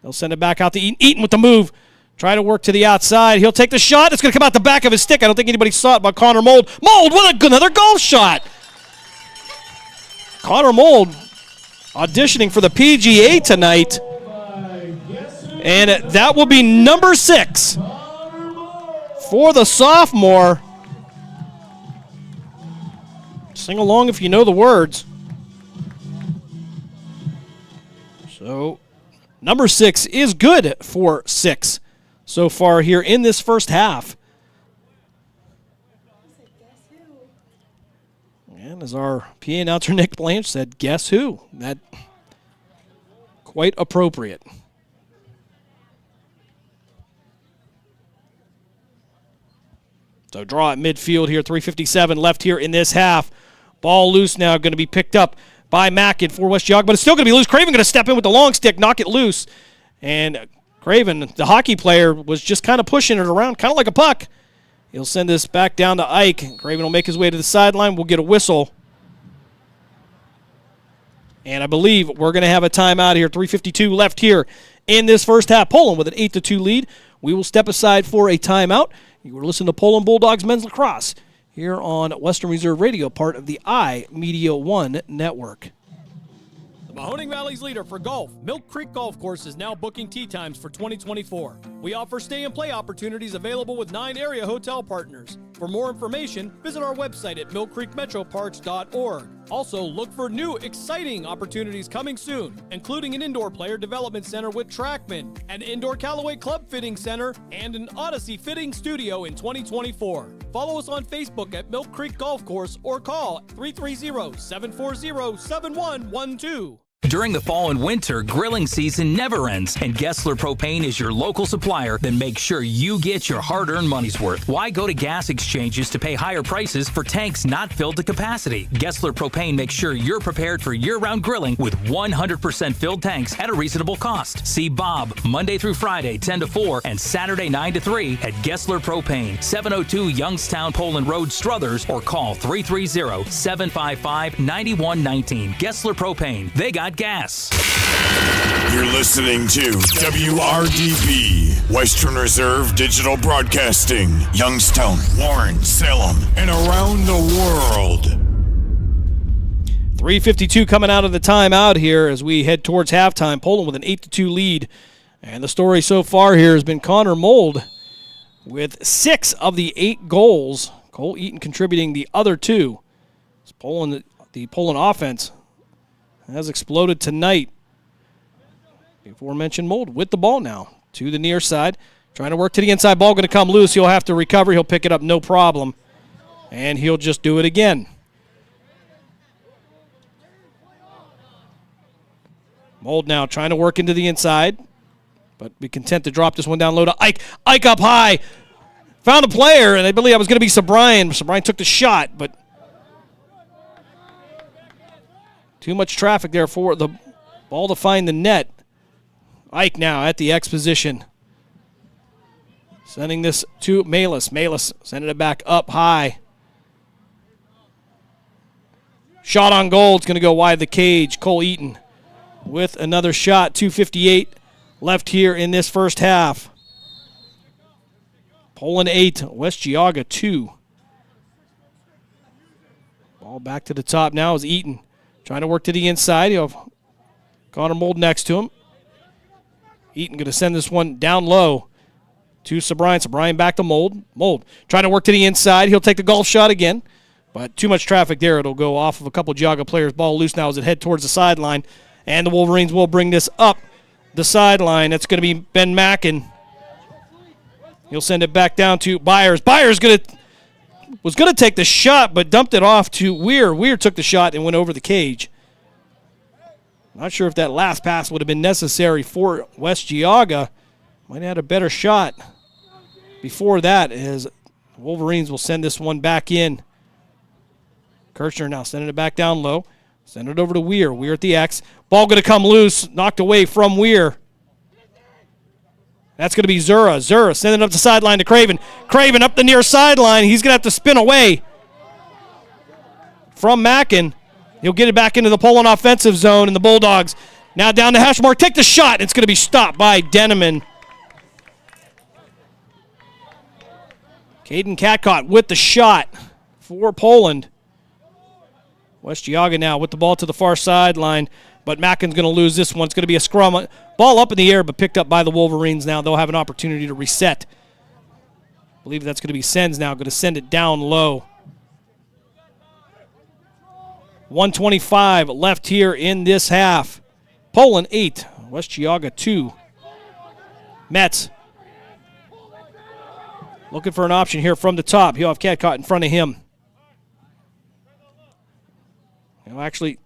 They'll send it back out to Eaton. Eaton with the move. Try to work to the outside. He'll take the shot. It's going to come out the back of his stick. I don't think anybody saw it, but Connor Mold. Mold with another goal shot. Connor Mold auditioning for the PGA tonight. And that will be number 6 for the sophomore. Sing along if you know the words. So, number 6 is good for 6 so far here in this first half. And as our PA announcer Nick Blanche said, guess who? That quite appropriate. So draw at midfield here, 3:57 left here in this half. Ball loose now, going to be picked up by Mackin for West Geauga, but it's still going to be loose. Craven going to step in with the long stick, knock it loose. And Craven, the hockey player, was just kind of pushing it around, kind of like a puck. He'll send this back down to Ike. Craven will make his way to the sideline. We'll get a whistle. And I believe we're going to have a timeout here. 3:52 left here in this first half. Poland with an 8-2 lead. We will step aside for a timeout. You were listening to Poland Bulldogs Men's Lacrosse here on Western Reserve Radio, part of the iMedia1 network. The Mahoning Valley's leader for golf, Milk Creek Golf Course, is now booking tee times for 2024. We offer stay and play opportunities available with 9 area hotel partners. For more information, visit our website at millcreekmetroparks.org. Also, look for new, exciting opportunities coming soon, including an indoor player development center with Trackman, an indoor Callaway Club fitting center, and an Odyssey fitting studio in 2024. Follow us on Facebook at Milk Creek Golf Course or call 330-740-7112. During the fall and winter, grilling season never ends, and Gessler Propane is your local supplier. Then make sure you get your hard-earned money's worth. Why go to gas exchanges to pay higher prices for tanks not filled to capacity? Gessler Propane makes sure you're prepared for year-round grilling with 100% filled tanks at a reasonable cost. See Bob Monday through Friday, 10 to 4, and Saturday, 9 to 3 at Gessler Propane, 702 Youngstown Poland Road, Struthers, or call 330-755-9119. Gessler Propane. They got gas. You're listening to WRDB, Western Reserve Digital Broadcasting, Youngstown, Warren, Salem, and around the world. 3:52 coming out of the timeout here as we head towards halftime. Poland with an 8-2 lead. And the story so far here has been Connor Mold with 6 of the 8 goals. Cole Eaton contributing the other 2. It's the Poland offense has exploded tonight. Before mentioned Mold with the ball now to the near side. Trying to work to the inside. Ball going to come loose. He'll have to recover. He'll pick it up, no problem. And he'll just do it again. Mold now trying to work into the inside, but be content to drop this one down low to Ike. Ike up high. Found a player, and I believe that was going to be Sabrian. Sabrian took the shot, but too much traffic there for the ball to find the net. Ike now at the X position. Sending this to Malis. Malis sending it back up high. Shot on goal. It's going to go wide of the cage. Cole Eaton with another shot. 2:58 left here in this first half. Poland 8, West Geauga 2. Ball back to the top now is Eaton. Trying to work to the inside. He'll have Connor Mold next to him. Eaton going to send this one down low to Sabrian. Sabrian back to Mold. Mold trying to work to the inside. He'll take the golf shot again. But too much traffic there. It'll go off of a couple Geauga players. Ball loose now as it head towards the sideline. And the Wolverines will bring this up the sideline. That's going to be Ben Mackin. He'll send it back down to Byers. Byers was going to take the shot, but dumped it off to Weir. Weir took the shot and went over the cage. Not sure if that last pass would have been necessary for West Geauga. Might have had a better shot before that, as Wolverines will send this one back in. Kirchner now sending it back down low. Send it over to Weir. Weir at the X. Ball going to come loose. Knocked away from Weir. That's going to be Zura. Zura sending it up the sideline to Craven. Craven up the near sideline. He's going to have to spin away from Mackin. He'll get it back into the Poland offensive zone, and the Bulldogs now down to hash mark. Take the shot. It's going to be stopped by Denneman. Caden Catcott with the shot for Poland. West Geauga now with the ball to the far sideline. but Mackin's going to lose this one. It's going to be a scrum. Ball up in the air, but picked up by the Wolverines now. They'll have an opportunity to reset. I believe that's going to be Sens now, going to send it down low. 1:25 left here in this half. Poland 8, West Geauga 2. Metz looking for an option here from the top. He'll have Cadcott in front of him. He'll actually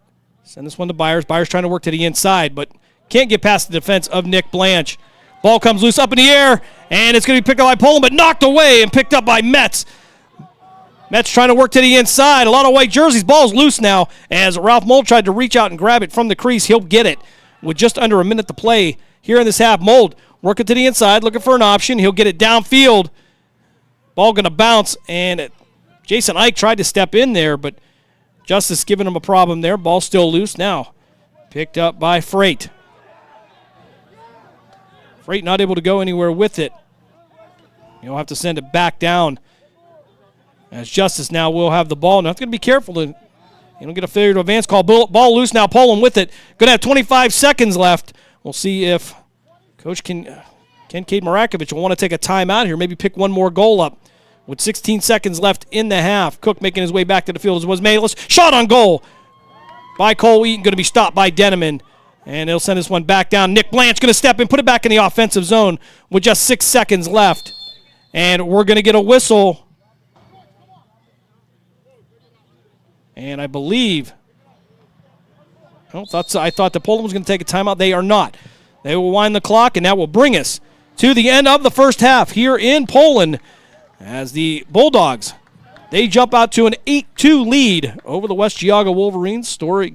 send this one to Byers. Byers trying to work to the inside, but can't get past the defense of Nick Blanche. Ball comes loose up in the air, and it's going to be picked up by Poland, but knocked away and picked up by Metz. Metz trying to work to the inside. A lot of white jerseys. Ball's loose now as Ralph Mold tried to reach out and grab it from the crease. He'll get it with just under a minute to play here in this half. Mold working to the inside, looking for an option. He'll get it downfield. Ball going to bounce, and Jason Ike tried to step in there, but Justice giving him a problem there. Ball still loose now. Picked up by Freight. Freight not able to go anywhere with it. You'll have to send it back down as Justice now will have the ball. Now, it's going to be careful to get a failure to advance call. Ball loose now. Poland with it. Going to have 25 seconds left. We'll see if Coach Kincaid Marakovich will want to take a timeout here, maybe pick one more goal up. With 16 seconds left in the half, Cook making his way back to the field as was Malis. Shot on goal by Cole Eaton, going to be stopped by Denneman. And he'll send this one back down. Nick Blanche going to step in, put it back in the offensive zone with just 6 seconds left. And we're going to get a whistle. And I believe, I thought the Poland was going to take a timeout. They are not. They will wind the clock, and that will bring us to the end of the first half here in Poland as the Bulldogs, they jump out to an 8-2 lead over the West Geauga Wolverines. Story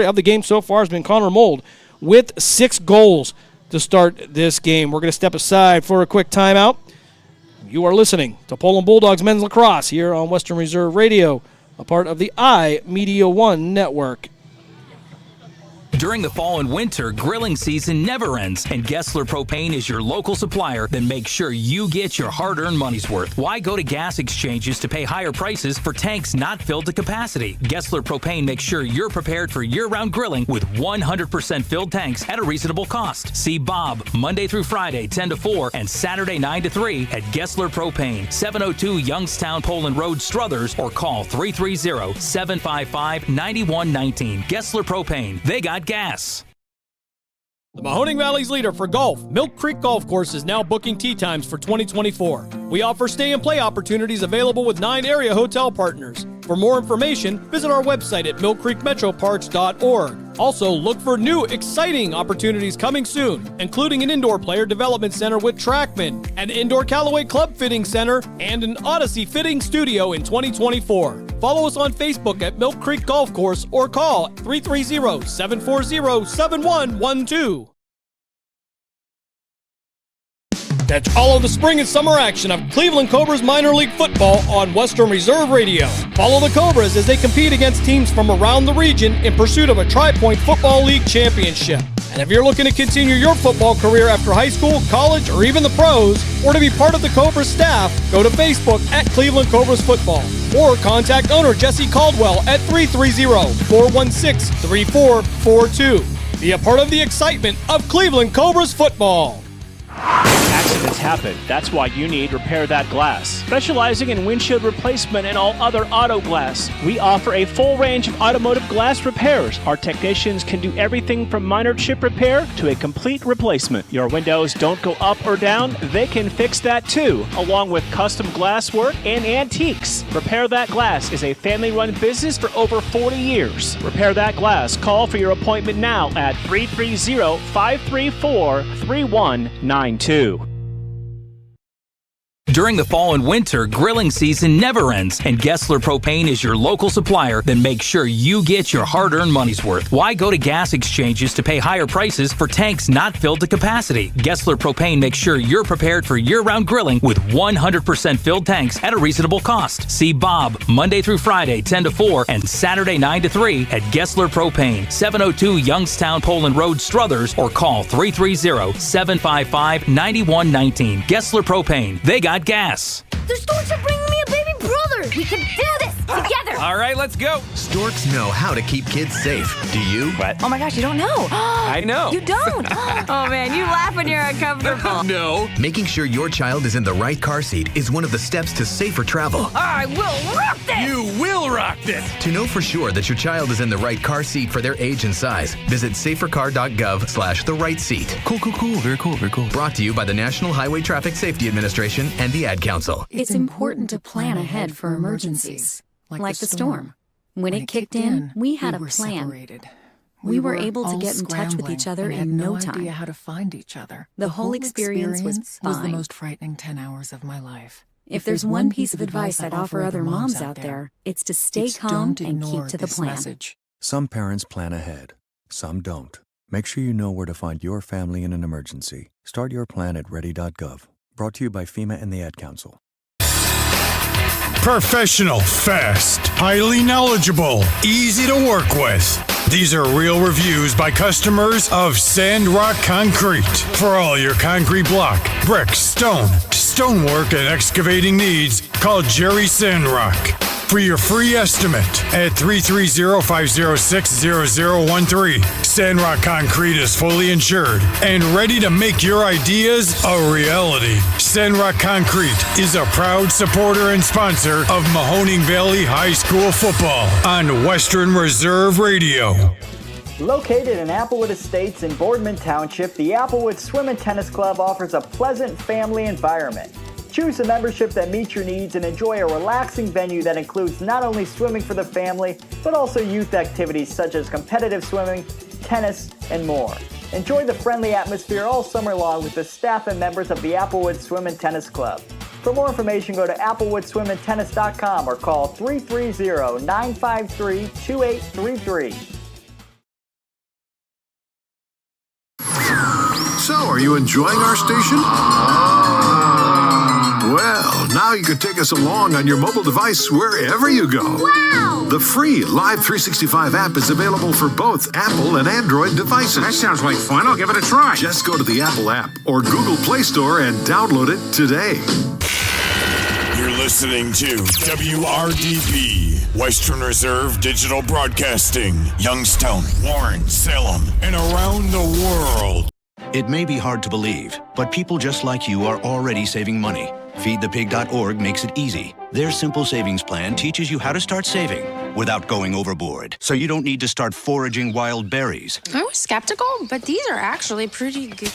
of the game so far has been Connor Mold with 6 goals to start this game. We're going to step aside for a quick timeout. You are listening to Poland Bulldogs Men's Lacrosse here on Western Reserve Radio, a part of the iMedia1 network. During the fall and winter, grilling season never ends, and Gessler Propane is your local supplier. Then make sure you get your hard-earned money's worth. Why go to gas exchanges to pay higher prices for tanks not filled to capacity? Gessler Propane makes sure you're prepared for year-round grilling with 100% filled tanks at a reasonable cost. See Bob Monday through Friday, 10 to 4, and Saturday, 9 to 3 at Gessler Propane, 702 Youngstown Poland Road, Struthers, or call 330-755-9119. Gessler Propane. They got gas. The Mahoning Valley's leader for golf, Milk Creek Golf Course, is now booking tee times for 2024. We offer stay and play opportunities available with 9 area hotel partners. For more information, visit our website at millcreekmetroparks.org. Also, look for new, exciting opportunities coming soon, including an indoor player development center with Trackman, an indoor Callaway Club fitting center, and an Odyssey fitting studio in 2024. Follow us on Facebook at Milk Creek Golf Course or call 330-740-7112. Catch all of the spring and summer action of Cleveland Cobras minor league football on Western Reserve Radio. Follow the Cobras as they compete against teams from around the region in pursuit of a Tri-Point Football League championship. And if you're looking to continue your football career after high school, college, or even the pros, or to be part of the Cobras staff, go to Facebook at Cleveland Cobras Football, or contact owner Jesse Caldwell at 330-416-3442. Be a part of the excitement of Cleveland Cobras football. Accidents happen. That's why you need Repair That Glass. Specializing in windshield replacement and all other auto glass, we offer a full range of automotive glass repairs. Our technicians can do everything from minor chip repair to a complete replacement. Your windows don't go up or down, they can fix that too, along with custom glass work and antiques. Repair That Glass is a family-run business for over 40 years. Repair That Glass. Call for your appointment now at 330-534-3192. During the fall and winter, grilling season never ends, and Gessler Propane is your local supplier. Then make sure you get your hard-earned money's worth. Why go to gas exchanges to pay higher prices for tanks not filled to capacity? Gessler Propane makes sure you're prepared for year-round grilling with 100% filled tanks at a reasonable cost. See Bob Monday through Friday, 10 to 4, and Saturday, 9 to 3 at Gessler Propane, 702 Youngstown Poland Road, Struthers, or call 330-755-9119. Gessler Propane. They got gas. The Storks are bringing me a baby brother. We can do this. Together! All right, let's go. Storks know how to keep kids safe. Do you? What? Oh my gosh, you don't know. I know. You don't? Oh man, you laugh when you're uncomfortable. No. Making sure your child is in the right car seat is one of the steps to safer travel. I will rock this! You will rock this! To know for sure that your child is in the right car seat for their age and size, visit safercar.gov/the right seat. Cool. Very cool. Brought to you by the National Highway Traffic Safety Administration and the Ad Council. It's important to plan ahead for emergencies, like the storm. When it kicked in, we had a plan. Separated. We were able to get in touch with each other in no time. Idea how to find each other. The whole experience was fine. the most frightening 10 hours of my life. If there's one piece of advice I'd offer other moms out there, it's to stay calm and keep to the plan. Message. Some parents plan ahead, some don't. Make sure you know where to find your family in an emergency. Start your plan at ready.gov. Brought to you by FEMA and the Ad Council. Professional, fast, highly knowledgeable, easy to work with. These are real reviews by customers of Sandrock Concrete. For all your concrete block, brick, stonework, and excavating needs, call Jerry Sandrock. For your free estimate at 330-506-0013. Sandrock Concrete is fully insured and ready to make your ideas a reality. Sandrock Concrete is a proud supporter and sponsor of Mahoning Valley High School football on Western Reserve Radio. Located in Applewood Estates in Boardman Township, the Applewood Swim and Tennis Club offers a pleasant family environment. Choose a membership that meets your needs and enjoy a relaxing venue that includes not only swimming for the family, but also youth activities such as competitive swimming, tennis, and more. Enjoy the friendly atmosphere all summer long with the staff and members of the Applewood Swim and Tennis Club. For more information, go to applewoodswimandtennis.com or call 330-953-2833. So, are you enjoying our station? Well, now you can take us along on your mobile device wherever you go. Wow! The free Live 365 app is available for both Apple and Android devices. That sounds like fun. I'll give it a try. Just go to the Apple app or Google Play Store and download it today. You're listening to WRDB, Western Reserve Digital Broadcasting, Youngstown, Warren, Salem, and around the world. It may be hard to believe, but people just like you are already saving money. FeedThePig.org makes it easy. Their simple savings plan teaches you how to start saving without going overboard, so you don't need to start foraging wild berries. I was skeptical, but these are actually pretty good.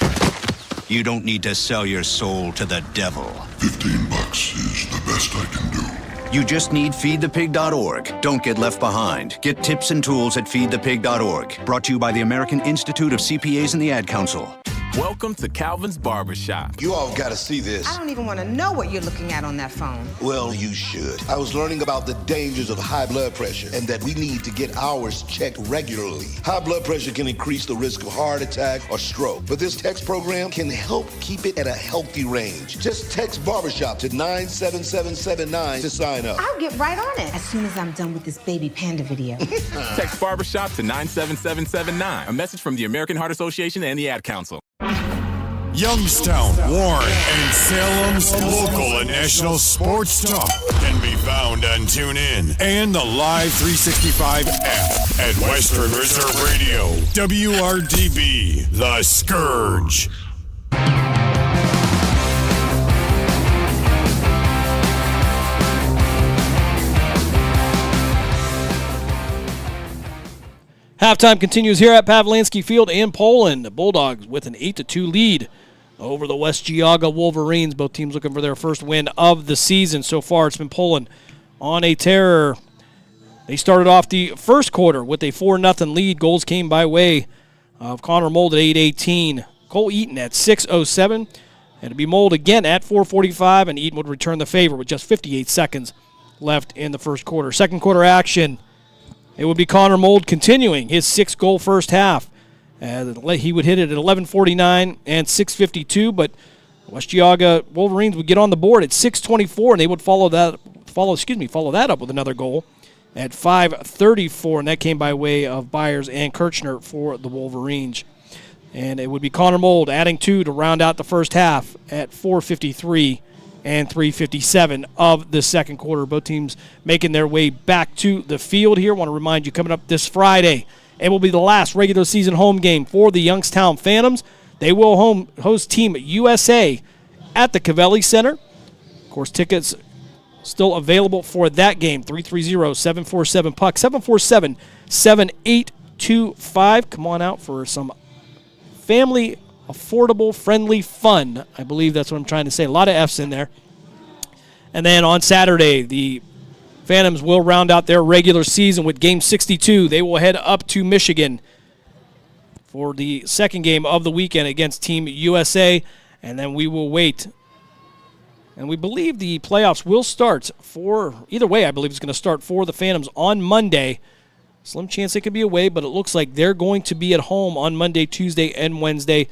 You don't need to sell your soul to the devil. $15 is the best I can do. You just need FeedThePig.org. Don't get left behind. Get tips and tools at FeedThePig.org. Brought to you by the American Institute of CPAs and the Ad Council. Welcome to Calvin's Barbershop. You all got to see this. I don't even want to know what you're looking at on that phone. Well, you should. I was learning about the dangers of high blood pressure and that we need to get ours checked regularly. High blood pressure can increase the risk of heart attack or stroke, but this text program can help keep it at a healthy range. Just text barbershop to 97779 to sign up. I'll get right on it as soon as I'm done with this baby panda video. Text barbershop to 97779. A message from the American Heart Association and the Ad Council. Youngstown, Warren, and Salem's local and national sports talk can be found on TuneIn and the Live 365 app at Western Reserve Radio. WRDB, The Scourge. Halftime continues here at Pavlansky Field in Poland. The Bulldogs with an 8-2 lead over the West Geauga Wolverines. Both teams looking for their first win of the season. So far, it's been Poland on a tear. They started off the first quarter with a 4-0 lead. Goals came by way of Connor Mold at 8:18. Cole Eaton at 6:07. And it'd be Mold again at 4:45, and Eaton would return the favor with just 58 seconds left in the first quarter. Second quarter action, it would be Connor Mold continuing his 6-goal first half. He would hit it at 11:49 and 6:52, but West Geauga Wolverines would get on the board at 6:24, and they would follow that up with another goal at 5:34, and that came by way of Byers and Kirchner for the Wolverines. And it would be Connor Mold adding 2 to round out the first half at 4:53 and 3:57 of the second quarter. Both teams making their way back to the field here. I want to remind you, coming up this Friday, it will be the last regular season home game for the Youngstown Phantoms. They will host Team USA at the Cavelli Center. Of course, tickets still available for that game. 330-747-PUCK, 747-7825. Come on out for some family affordable, friendly fun. I believe that's what I'm trying to say. A lot of F's in there. And then on Saturday, the Phantoms will round out their regular season with Game 62. They will head up to Michigan for the second game of the weekend against Team USA. And then we will wait. And we believe the playoffs will start either way, I believe it's going to start for the Phantoms on Monday. Slim chance they could be away, but it looks like they're going to be at home on Monday, Tuesday, and Wednesday.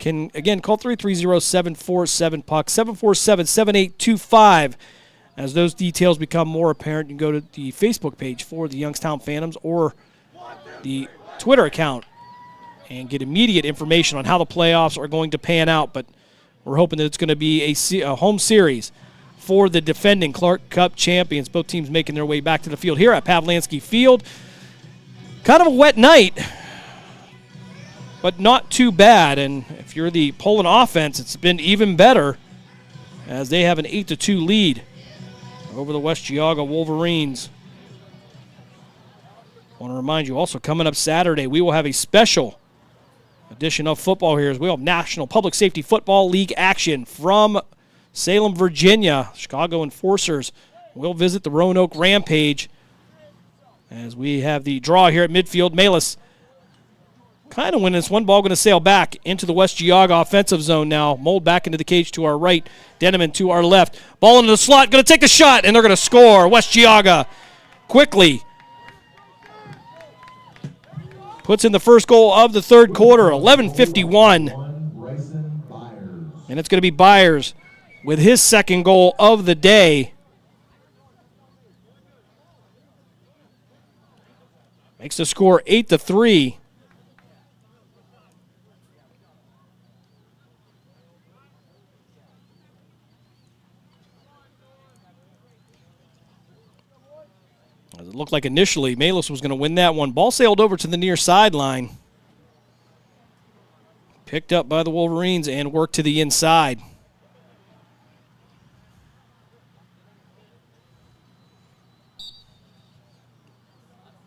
Can, again, call 330-747-PUCK, 747-7825. As those details become more apparent, you can go to the Facebook page for the Youngstown Phantoms or the Twitter account and get immediate information on how the playoffs are going to pan out. But we're hoping that it's going to be a home series for the defending Clark Cup champions. Both teams making their way back to the field here at Pavlansky Field. Kind of a wet night, but not too bad. And if you're the Poland offense, it's been even better as they have an 8-2 lead over the West Geauga Wolverines. I want to remind you also, coming up Saturday, we will have a special edition of football here as we have National Public Safety Football League action from Salem, Virginia. Chicago Enforcers will visit the Roanoke Rampage as we have the draw here at midfield. Malis kind of winning this one. Ball going to sail back into the West Geauga offensive zone now. Mold back into the cage to our right. Denneman to our left. Ball into the slot. Going to take a shot, and they're going to score. West Geauga quickly puts in the first goal of the third quarter, 11:51. And it's going to be Byers with his second goal of the day. Makes the score 8-3. As it looked like initially Malis was going to win that one. Ball sailed over to the near sideline. Picked up by the Wolverines and worked to the inside.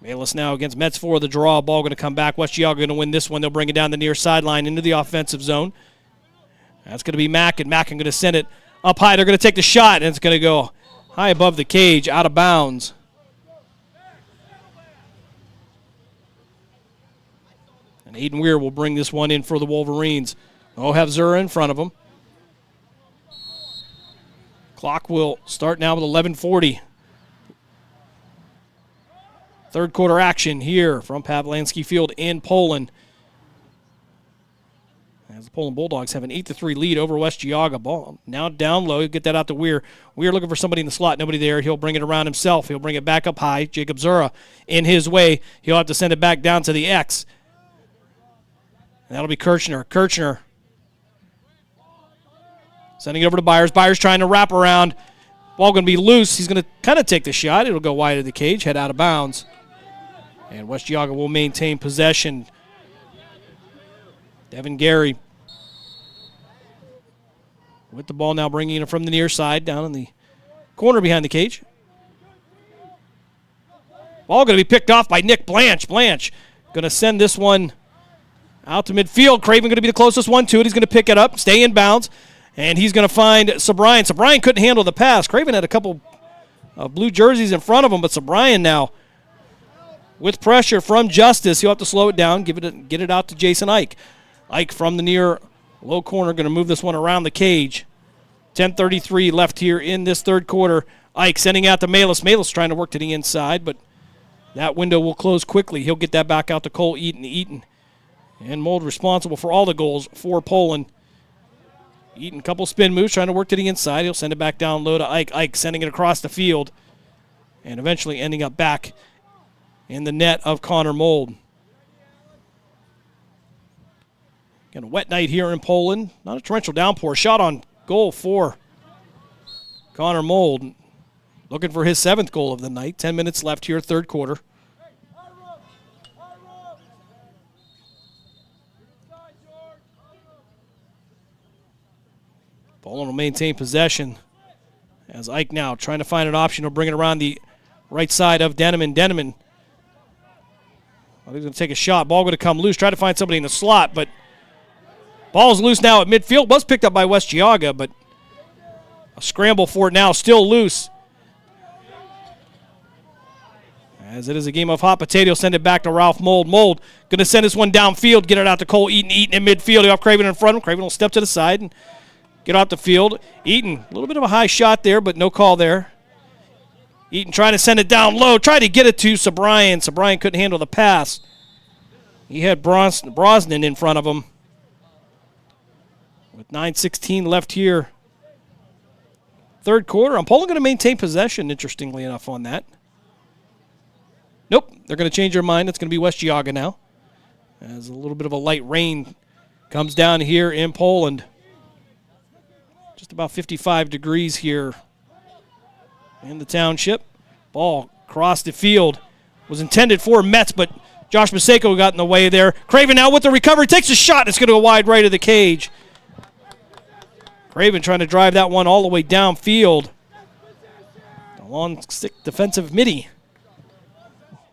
Malis now against Metz for the draw. Ball going to come back. West Geauga going to win this one. They'll bring it down the near sideline into the offensive zone. That's going to be Mackin. Mackin going to send it up high. They're going to take the shot, and it's going to go high above the cage, out of bounds. And Aiden Weir will bring this one in for the Wolverines. They'll have Zura in front of them. Clock will start now with 11:40. Third quarter action here from Pavlansky Field in Poland. As the Poland Bulldogs have an 8-3 lead over West Geauga. Ball now down low. He'll get that out to Weir. Weir looking for somebody in the slot. Nobody there. He'll bring it around himself. He'll bring it back up high. Jacob Zura in his way. He'll have to send it back down to the X. And that'll be Kirchner. Kirchner sending it over to Byers. Byers trying to wrap around. Ball going to be loose. He's going to kind of take the shot. It'll go wide of the cage, head out of bounds. And West Geauga will maintain possession. Devin Gary with the ball now, bringing it from the near side down in the corner behind the cage. Ball going to be picked off by Nick Blanche. Blanche going to send this one out to midfield. Craven going to be the closest one to it. He's going to pick it up, stay in bounds, and he's going to find Sobrian. Sobrian couldn't handle the pass. Craven had a couple blue jerseys in front of him, but Sobrian now with pressure from Justice. He'll have to slow it down, get it out to Jason Ike. Ike from the near low corner going to move this one around the cage. 10:33 left here in this third quarter. Ike sending out to Malis. Malis trying to work to the inside, but that window will close quickly. He'll get that back out to Cole Eaton. Eaton and Mold responsible for all the goals for Poland. Eaton, couple spin moves, trying to work to the inside. He'll send it back down low to Ike. Ike sending it across the field and eventually ending up back in the net of Connor Mold. Got a wet night here in Poland. Not a torrential downpour. Shot on goal for Connor Mold looking for his 7th goal of the night. 10 minutes left here, third quarter. Poland will maintain possession as Ike now trying to find an option to bring it around the right side of Denneman. Denneman, he's going to take a shot. Ball going to come loose. Try to find somebody in the slot, but ball's loose now at midfield. Was picked up by West Geauga, but a scramble for it now. Still loose. As it is a game of hot potato, send it back to Ralph Mold. Mold going to send this one downfield, get it out to Cole Eaton. Eaton in midfield. You have Craven in front of him. Craven will step to the side and get off the field. Eaton, a little bit of a high shot there, but no call there. Eaton trying to send it down low, tried to get it to Sobrian. Sobrian couldn't handle the pass. He had Brosnan in front of him. With 9:16 left here. Third quarter. I'm Poland going to maintain possession, interestingly enough, on that. Nope, they're going to change their mind. It's going to be West Geauga now. As a little bit of a light rain comes down here in Poland. Just about 55 degrees here in the township. Ball across the field. Was intended for Metz, but Josh Maseko got in the way there. Craven now with the recovery. Takes a shot. It's going to go wide right of the cage. Craven trying to drive that one all the way downfield. A long stick defensive midi.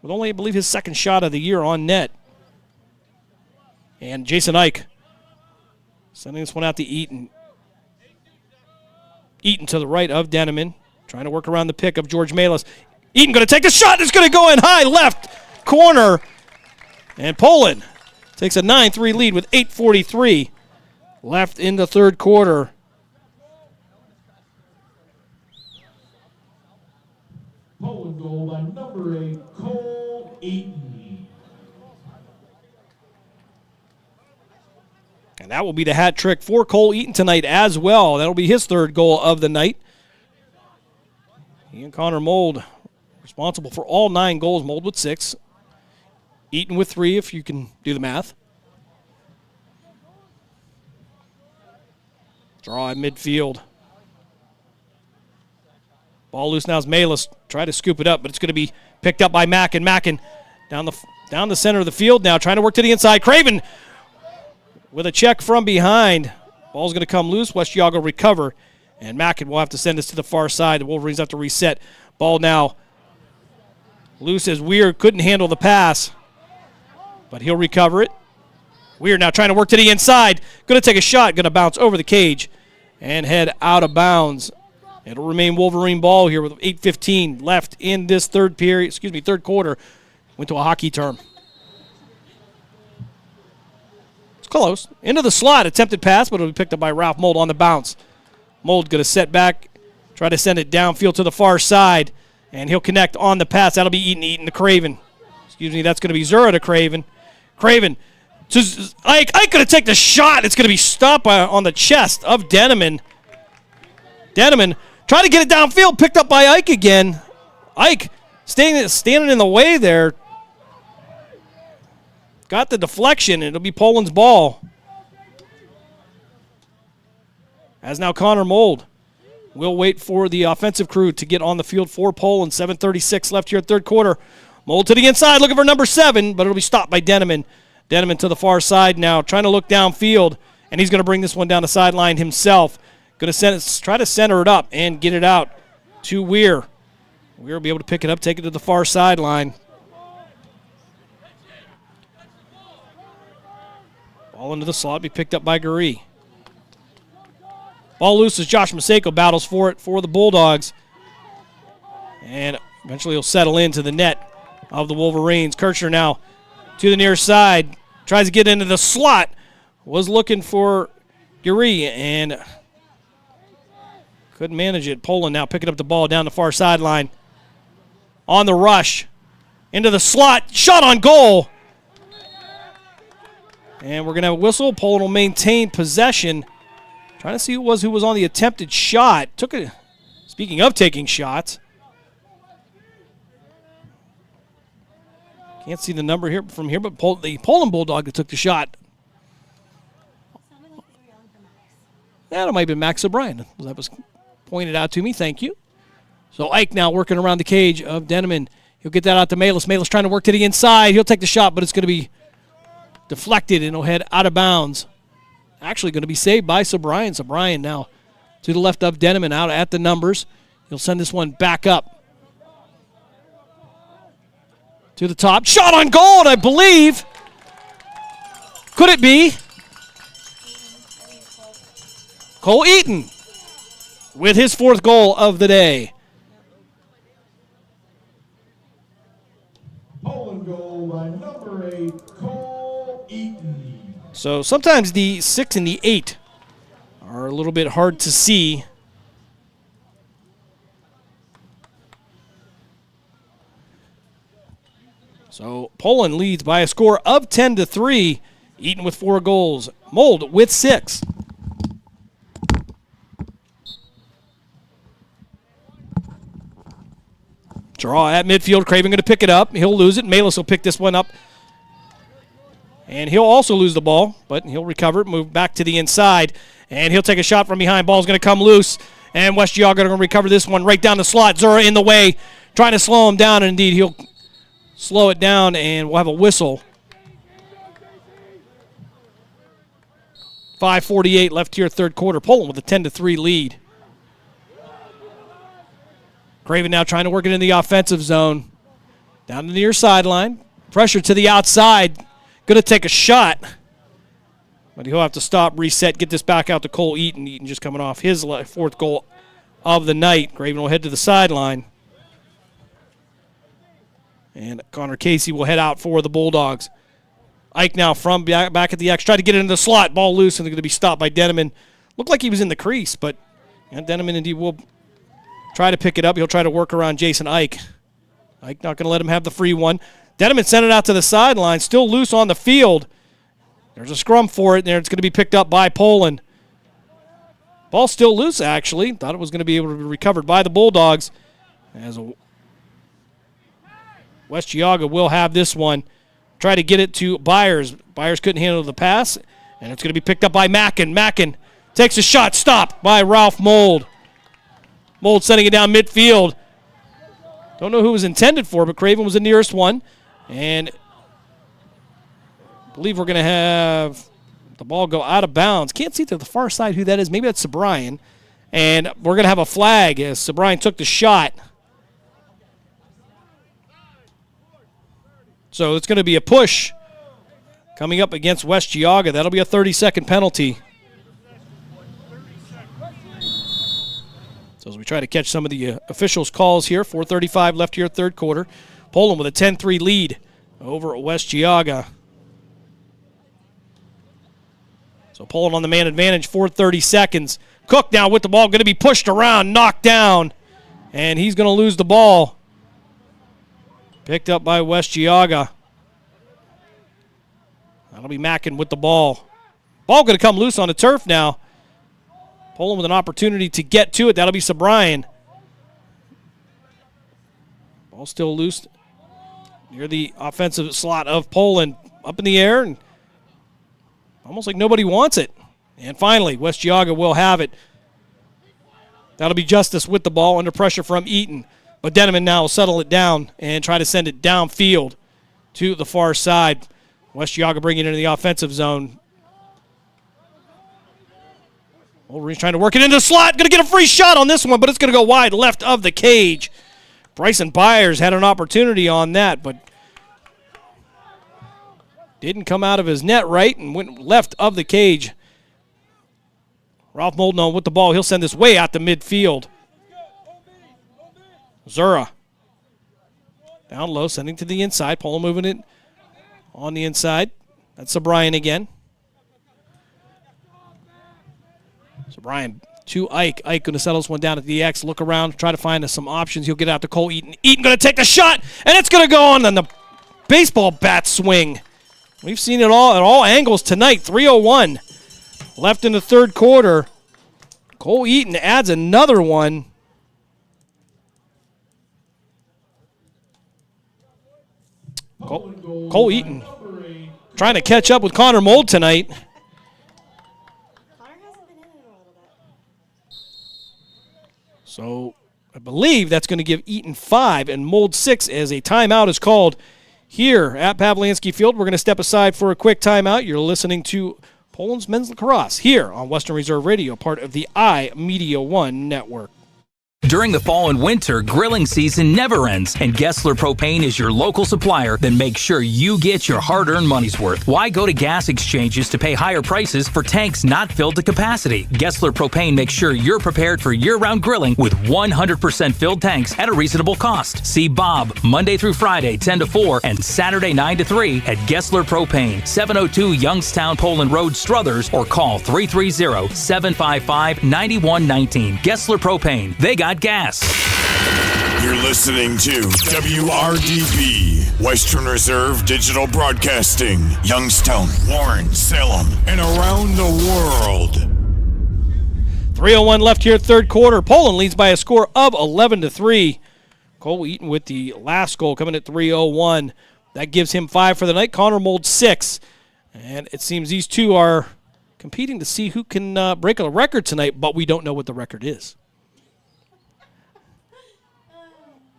With only, I believe, his 2nd shot of the year on net. And Jason Ike sending this one out to Eaton. Eaton to the right of Denneman. Trying to work around the pick of George Malis. Eaton going to take the shot. It's going to go in high left corner. And Poland takes a 9-3 lead with 8:43 left in the third quarter. Poland goal by number 8, Cole Eaton. And that will be the hat trick for Cole Eaton tonight as well. That'll be his 3rd goal of the night. He and Connor Mold responsible for all 9 goals. Mold with 6. Eaton with 3, if you can do the math. Draw in midfield. Ball loose now is Malis. Try to scoop it up, but it's going to be picked up by Mackin. Mackin down the center of the field now, trying to work to the inside. Craven with a check from behind. Ball's going to come loose. West Geauga recover, and Mackin will have to send this to the far side. The Wolverines have to reset. Ball now loose as Weir couldn't handle the pass, but he'll recover it. Weir now trying to work to the inside. Going to take a shot. Going to bounce over the cage and head out of bounds. It'll remain Wolverine ball here with 8:15 left in this third quarter. Went to a hockey term. It's close. Into the slot. Attempted pass, but it'll be picked up by Ralph Mold on the bounce. Mold going to set back, try to send it downfield to the far side, and he'll connect on the pass. That'll be Eaton to Craven. That's going to be Zura to Craven. Craven. Ike going to take the shot. It's going to be stopped on the chest of Denneman. Denneman trying to get it downfield, picked up by Ike again. Ike standing in the way there. Got the deflection, and it'll be Poland's ball. As now Connor Mold will wait for the offensive crew to get on the field for Poland. 7:36 left here at third quarter. Mold to the inside, looking for number 7, but it'll be stopped by Denneman. Denneman to the far side now, trying to look downfield, and he's going to bring this one down the sideline himself. Going to try to center it up and get it out to Weir. Weir will be able to pick it up, take it to the far sideline. Ball into the slot, be picked up by Gary. Ball loose as Josh Maseko battles for it for the Bulldogs. And eventually he'll settle into the net of the Wolverines. Kirchner now to the near side. Tries to get into the slot. Was looking for Gary and couldn't manage it. Poland now picking up the ball down the far sideline. On the rush. Into the slot. Shot on goal. And we're going to have a whistle. Poland will maintain possession. Trying to see who was on the attempted shot. Speaking of taking shots. Can't see the number here from here, but the Poland Bulldog that took the shot. That might have been Max O'Brien. That was pointed out to me. Thank you. So Ike now working around the cage of Denneman. He'll get that out to Malis. Malis trying to work to the inside. He'll take the shot, but it's going to be deflected and it'll head out of bounds. Actually going to be saved by Sobrian. Sobrian now to the left of Denneman out at the numbers. He'll send this one back up to the top. Shot on goal, I believe. Could it be? Cole Eaton with his 4th goal of the day. Poland goal by number 8, Cole Eaton. So sometimes the 6 and the 8 are a little bit hard to see. So Poland leads by a score of 10-3. Eaton with 4 goals. Mold with 6. Draw at midfield. Craven going to pick it up. He'll lose it. Malis will pick this one up. And he'll also lose the ball, but he'll recover it, move back to the inside, and he'll take a shot from behind. Ball's going to come loose, and West Geauga going to recover this one right down the slot. Zura in the way, trying to slow him down, and indeed he'll slow it down, and we'll have a whistle. 5:48 left here, 3rd quarter. Poland with a 10-3 lead. Craven now trying to work it in the offensive zone. Down to the near sideline. Pressure to the outside. Going to take a shot. But he'll have to stop, reset, get this back out to Cole Eaton. Eaton just coming off his 4th goal of the night. Craven will head to the sideline. And Connor Casey will head out for the Bulldogs. Ike now from back at the X. Tried to get it into the slot. Ball loose, and they're going to be stopped by Denneman. Looked like he was in the crease, but Denneman indeed will try to pick it up. He'll try to work around Jason Ike. Ike not going to let him have the free one. Denneman sent it out to the sideline. Still loose on the field. There's a scrum for it there. It's going to be picked up by Poland. Ball still loose, actually. Thought it was going to be able to be recovered by the Bulldogs. As West Geauga will have this one. Try to get it to Byers. Byers couldn't handle the pass, and it's going to be picked up by Mackin. Mackin takes a shot, stopped by Ralph Mold. Mold sending it down midfield. Don't know who it was intended for, but Craven was the nearest one. And I believe we're going to have the ball go out of bounds. Can't see to the far side who that is. Maybe that's Sobrian. And we're going to have a flag as Sobrian took the shot. So it's going to be a push coming up against West Geauga. That'll be a 30-second penalty. So as we try to catch some of the officials' calls here, 4:35 left here, 3rd quarter. Poland with a 10-3 lead over West Geauga. So Poland on the man advantage, 4:30 seconds. Cook now with the ball, going to be pushed around, knocked down, and he's going to lose the ball. Picked up by West Geauga. That'll be Mackin with the ball. Ball going to come loose on the turf now. Poland with an opportunity to get to it. That'll be Sobrian. Ball still loose near the offensive slot of Poland. Up in the air, and almost like nobody wants it. And finally, West Geauga will have it. That'll be Justice with the ball under pressure from Eaton. But Denneman now will settle it down and try to send it downfield to the far side. West Geauga bringing it into the offensive zone. Wolverine's trying to work it into the slot. Going to get a free shot on this one, but it's going to go wide left of the cage. Bryson Byers had an opportunity on that, but didn't come out of his net right and went left of the cage. Ralph Moldenau with the ball. He'll send this way out to midfield. Zura down low, sending to the inside. Polo moving it on the inside. That's Sobrian again. Sobrian to Ike. Ike going to settle this one down at the X. Look around, try to find some options. He'll get out to Cole Eaton. Eaton going to take the shot, and it's going to go on the baseball bat swing. We've seen it all at all angles tonight. 3:01 left in the 3rd quarter. Cole Eaton adds another one. Cole Eaton trying to catch up with Connor Mold tonight. So I believe that's going to give Eaton 5 and Mold 6 as a timeout is called here at Pavlansky Field. We're going to step aside for a quick timeout. You're listening to Poland's Men's Lacrosse here on Western Reserve Radio, part of the iMedia1 network. During the fall and winter, grilling season never ends, and Gessler Propane is your local supplier that makes sure you get your hard-earned money's worth. Why go to gas exchanges to pay higher prices for tanks not filled to capacity? Gessler Propane makes sure you're prepared for year-round grilling with 100% filled tanks at a reasonable cost. See Bob Monday through Friday, 10 to 4, and Saturday, 9 to 3 at Gessler Propane, 702 Youngstown Poland Road, Struthers, or call 330-755-9119. Gessler Propane. They got gas. You're listening to WRDB, Western Reserve Digital Broadcasting, Youngstown, Warren, Salem, and around the world. 3:01 left here, third quarter. Poland leads by a score of 11-3. Cole Eaton with the last goal coming at 3:01. That gives him 5 for the night. Connor Mold 6. And it seems these two are competing to see who can break a record tonight, but we don't know what the record is.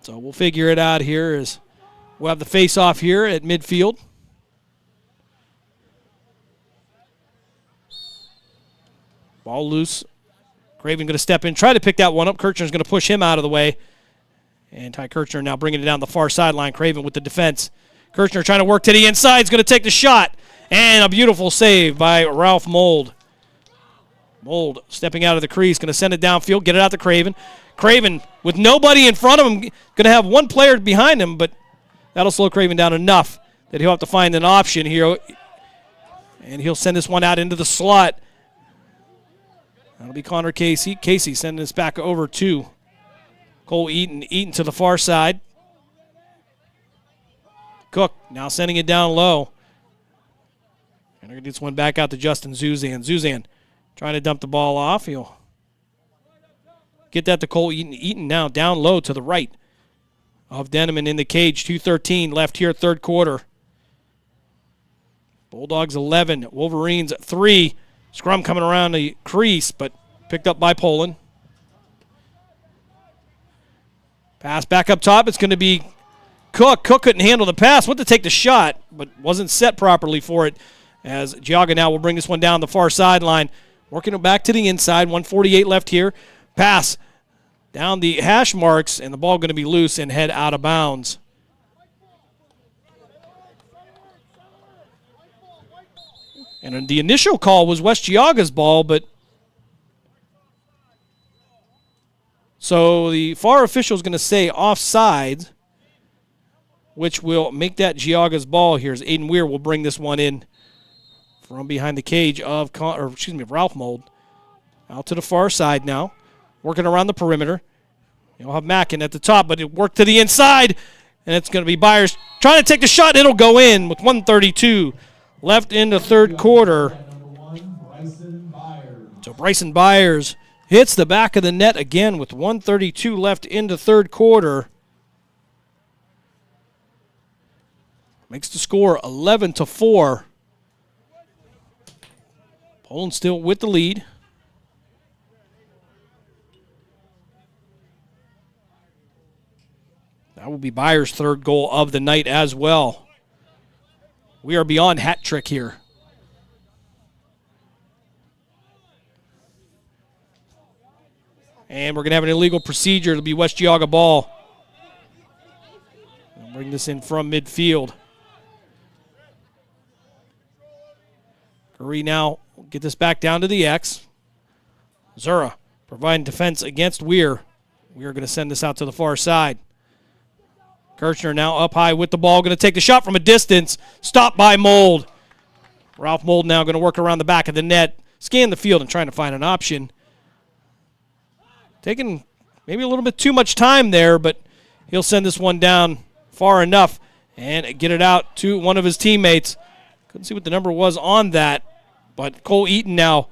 So we'll figure it out here as we'll have the face-off here at midfield. Ball loose. Craven going to step in, try to pick that one up. Kirchner's going to push him out of the way. And Ty Kirchner now bringing it down the far sideline. Craven with the defense. Kirchner trying to work to the inside. He's going to take the shot. And a beautiful save by Ralph Mold. Mold stepping out of the crease, going to send it downfield, get it out to Craven. Craven, with nobody in front of him, going to have one player behind him, but that'll slow Craven down enough that he'll have to find an option here. And he'll send this one out into the slot. That'll be Connor Casey. Casey sending this back over to Cole Eaton. Eaton to the far side. Cook now sending it down low. And they're going to get this one back out to Justin Zuzan. Zuzan trying to dump the ball off. He'll get that to Cole Eaton. Eaton now down low to the right of Deneman in the cage. 2:13 left here, third quarter. Bulldogs 11, Wolverines 3. Scrum coming around the crease, but picked up by Poland. Pass back up top. It's going to be Cook. Cook couldn't handle the pass. Went to take the shot, but wasn't set properly for it. As Giaga now will bring this one down the far sideline. Working it back to the inside. 1:48 left here. Pass down the hash marks, and the ball going to be loose and head out of bounds. And the initial call was West Giaga's ball, but so the FAR official is going to say offside, which will make that Giaga's ball here as Aiden Weir will bring this one in from behind the cage of Ralph Mold. Out to the far side now. Working around the perimeter. You'll have Mackin at the top, but it worked to the inside, and it's going to be Byers trying to take the shot. It'll go in with 1:32 left in the third quarter. So Bryson Byers hits the back of the net again with 1:32 left in the third quarter. Makes the score 11-4. Poland still with the lead. That will be Byers' third goal of the night as well. We are beyond hat trick here. And we're going to have an illegal procedure. It'll be West Giaga ball. I'll bring this in from midfield. Curry now will get this back down to the X. Zura providing defense against Weir. Weir going to send this out to the far side. Kirchner now up high with the ball. Going to take the shot from a distance. Stopped by Mold. Ralph Mold now going to work around the back of the net. Scan the field and trying to find an option. Taking maybe a little bit too much time there, but he'll send this one down far enough and get it out to one of his teammates. Couldn't see what the number was on that, but Cole Eaton now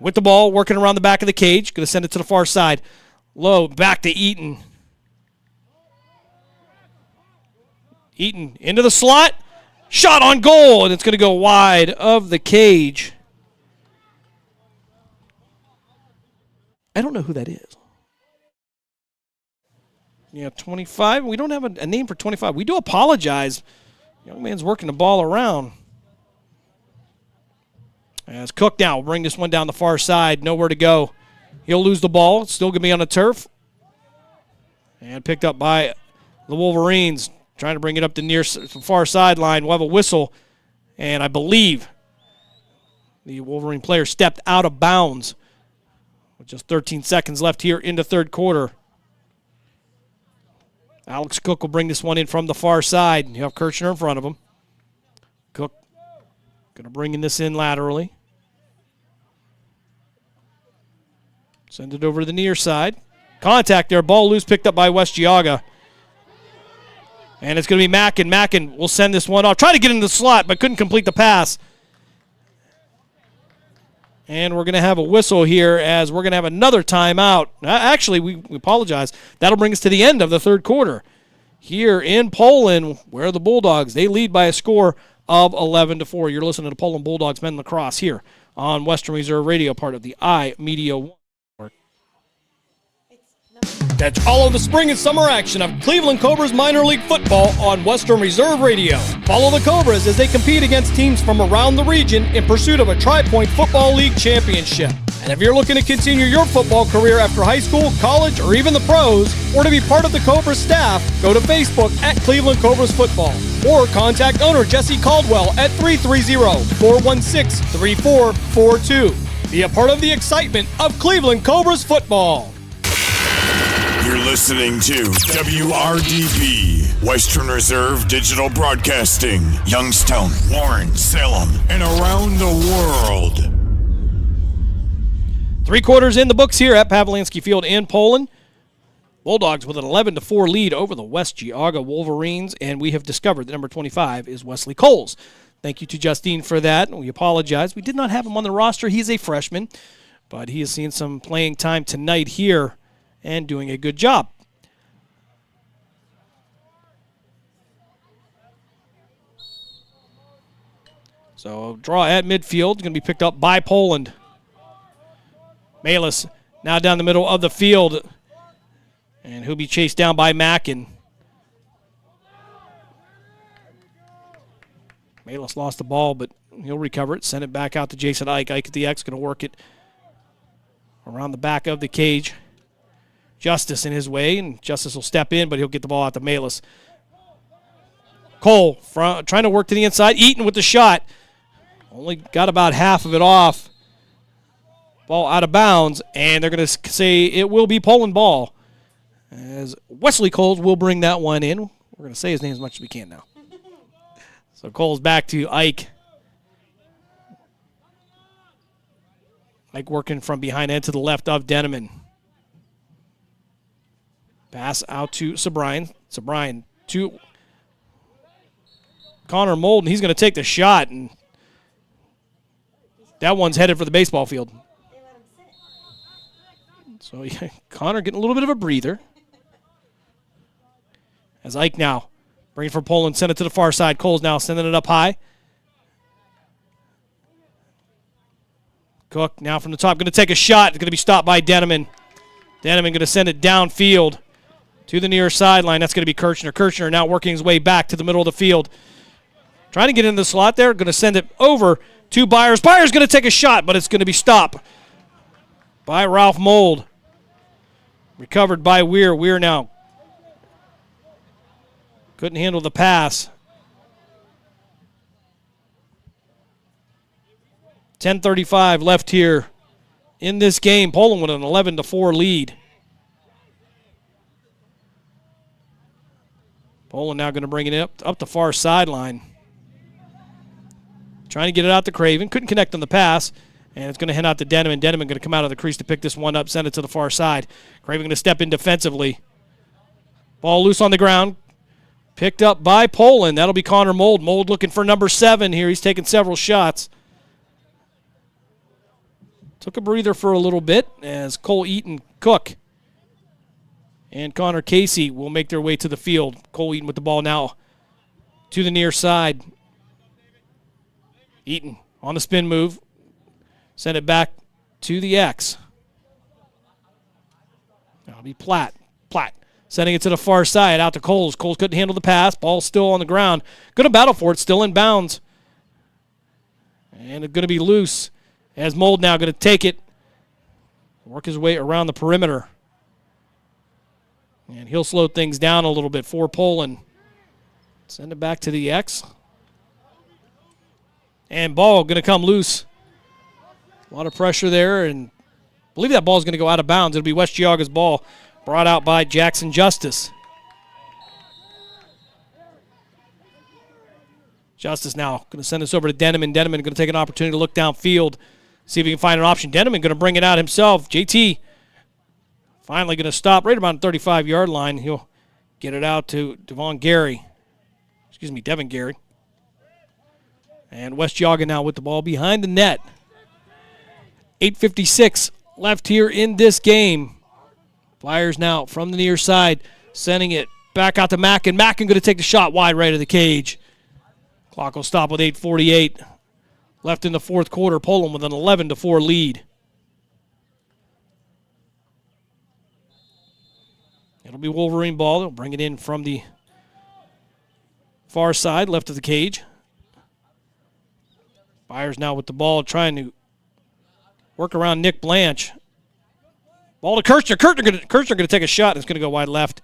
with the ball, working around the back of the cage. Going to send it to the far side. Low, back to Eaton. Eaton into the slot. Shot on goal, and it's going to go wide of the cage. I don't know who that is. Yeah, 25. We don't have a name for 25. We do apologize. Young man's working the ball around. As Cook now will bring this one down the far side. Nowhere to go. He'll lose the ball. It's still going to be on the turf. And picked up by the Wolverines. Trying to bring it up to near far sideline. We'll have a whistle. And I believe the Wolverine player stepped out of bounds with just 13 seconds left here in the third quarter. Alex Cook will bring this one in from the far side. You have Kirchner in front of him. Cook going to bring this in laterally. Send it over to the near side. Contact there. Ball loose, picked up by West Geauga. And it's going to be Mackin. Mackin will send this one off. Try to get in the slot, but couldn't complete the pass. And we're going to have a whistle here as we're going to have another timeout. Actually, we apologize. That'll bring us to the end of the third quarter. Here in Poland, where the Bulldogs, they lead by a score of 11-4. You're listening to Poland Bulldogs Men Lacrosse here on Western Reserve Radio, part of the iMedia1. Catch all of the spring and summer action of Cleveland Cobras minor league football on Western Reserve Radio. Follow the Cobras as they compete against teams from around the region in pursuit of a Tri-Point Football League championship. And if you're looking to continue your football career after high school, college, or even the pros, or to be part of the Cobras staff, go to Facebook at Cleveland Cobras Football or contact owner Jesse Caldwell at 330-416-3442. Be a part of the excitement of Cleveland Cobras football. You're listening to WRDB, Western Reserve Digital Broadcasting, Youngstown, Warren, Salem, and around the world. 3 quarters in the books here at Pavlansky Field in Poland. Bulldogs with an 11-4 lead over the West Geauga Wolverines, and we have discovered that number 25 is Wesley Coles. Thank you to Justine for that. We apologize. We did not have him on the roster. He's a freshman, but he has seen some playing time tonight here and doing a good job. So draw at midfield, going to be picked up by Poland. Malis now down the middle of the field, and he'll be chased down by Mackin. Malis lost the ball, but he'll recover it, send it back out to Jason Ike. Ike at the X, going to work it around the back of the cage. Justice in his way, and Justice will step in, but he'll get the ball out to Malis. Cole trying to work to the inside. Eaton with the shot. Only got about half of it off. Ball out of bounds, and they're going to say it will be Poland ball. As Wesley Coles will bring that one in. We're going to say his name as much as we can now. So Cole's back to Ike. Ike working from behind end to the left of Denneman. Pass out to Sabrine. Sabrine to Connor Molden. He's going to take the shot, and that one's headed for the baseball field. So yeah, Connor getting a little bit of a breather. As Ike now bringing for Poland, send it to the far side. Cole's now sending it up high. Cook now from the top, going to take a shot. It's going to be stopped by Denneman. Denneman going to send it downfield to the near sideline. That's going to be Kirchner. Kirchner now working his way back to the middle of the field. Trying to get in the slot there. Going to send it over to Byers. Byers going to take a shot, but it's going to be stopped by Ralph Mold. Recovered by Weir. Weir now couldn't handle the pass. 10:35 left here in this game. Poland with an 11-4 lead. Poland now going to bring it up the far sideline. Trying to get it out to Craven. Couldn't connect on the pass. And it's going to hand out to Denneman. Denneman going to come out of the crease to pick this one up, send it to the far side. Craven going to step in defensively. Ball loose on the ground. Picked up by Poland. That'll be Connor Mold. Mold looking for number 7 here. He's taking several shots. Took a breather for a little bit as Cole Eaton, Cook, and Connor Casey will make their way to the field. Cole Eaton with the ball now to the near side. Eaton on the spin move. Send it back to the X. That'll be Platt. Platt Sending it to the far side, out to Coles. Coles couldn't handle the pass. Ball still on the ground. Going to battle for it, still in bounds. And it's going to be loose as Mold now going to take it. Work his way around the perimeter. And he'll slow things down a little bit for Poland. Send it back to the X. And ball going to come loose. A lot of pressure there, and I believe that ball is going to go out of bounds. It'll be West Geauga's ball, brought out by Jackson Justice. Justice now going to send this over to Denneman. Denneman going to take an opportunity to look downfield, see if he can find an option. Denneman going to bring it out himself. JT finally going to stop right around the 35-yard line. He'll get it out to Devin Gary. And West Geauga now with the ball behind the net. 8:56 left here in this game. Flyers now from the near side, sending it back out to Mackin. Mackin going to take the shot wide right of the cage. Clock will stop with 8:48 left in the fourth quarter. Poland with an 11-4 lead. It'll be Wolverine ball. They'll bring it in from the far side, left of the cage. Flyers now with the ball, trying to work around Nick Blanche. Ball to Kirchner. Kirchner going to take a shot, and it's going to go wide left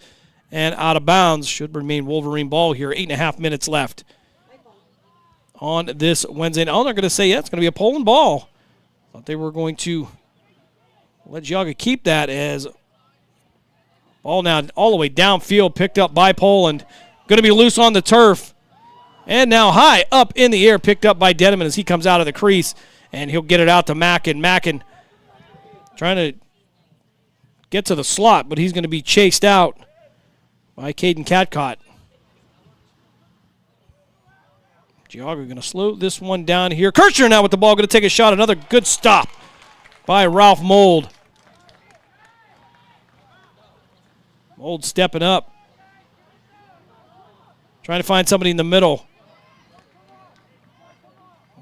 and out of bounds. Should remain Wolverine ball here. 8.5 minutes left on this Wednesday. Oh, they're going to say, yeah, it's going to be a Poland ball. Thought they were going to let Geauga keep that, as ball now all the way downfield, picked up by Poland. Going to be loose on the turf. And now high up in the air, picked up by Denneman as he comes out of the crease. And he'll get it out to Mackin. Mackin trying to get to the slot, but he's going to be chased out by Caden Catcott. Geauga going to slow this one down here. Kirchner now with the ball, going to take a shot. Another good stop by Ralph Mold. Mold stepping up. Trying to find somebody in the middle.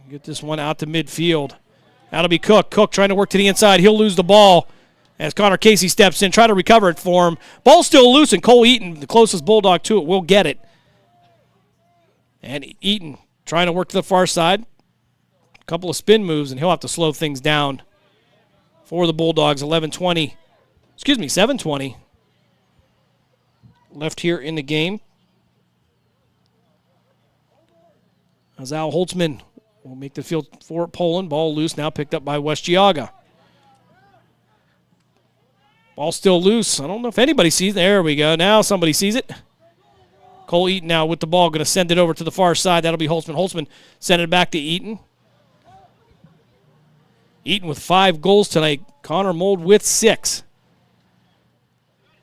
Get this one out to midfield. That'll be Cook. Cook trying to work to the inside. He'll lose the ball as Connor Casey steps in, try to recover it for him. Ball still loose, and Cole Eaton, the closest Bulldog to it, will get it. And Eaton trying to work to the far side. A couple of spin moves, and he'll have to slow things down for the Bulldogs. 7:20 left here in the game. As Al Holtzman will make the field for Poland. Ball loose, now picked up by West Geauga. Ball still loose. I don't know if anybody sees it. There we go. Now somebody sees it. Cole Eaton now with the ball, going to send it over to the far side. That'll be Holtzman. Holtzman send it back to Eaton. Eaton with 5 goals tonight. Connor Mold with 6.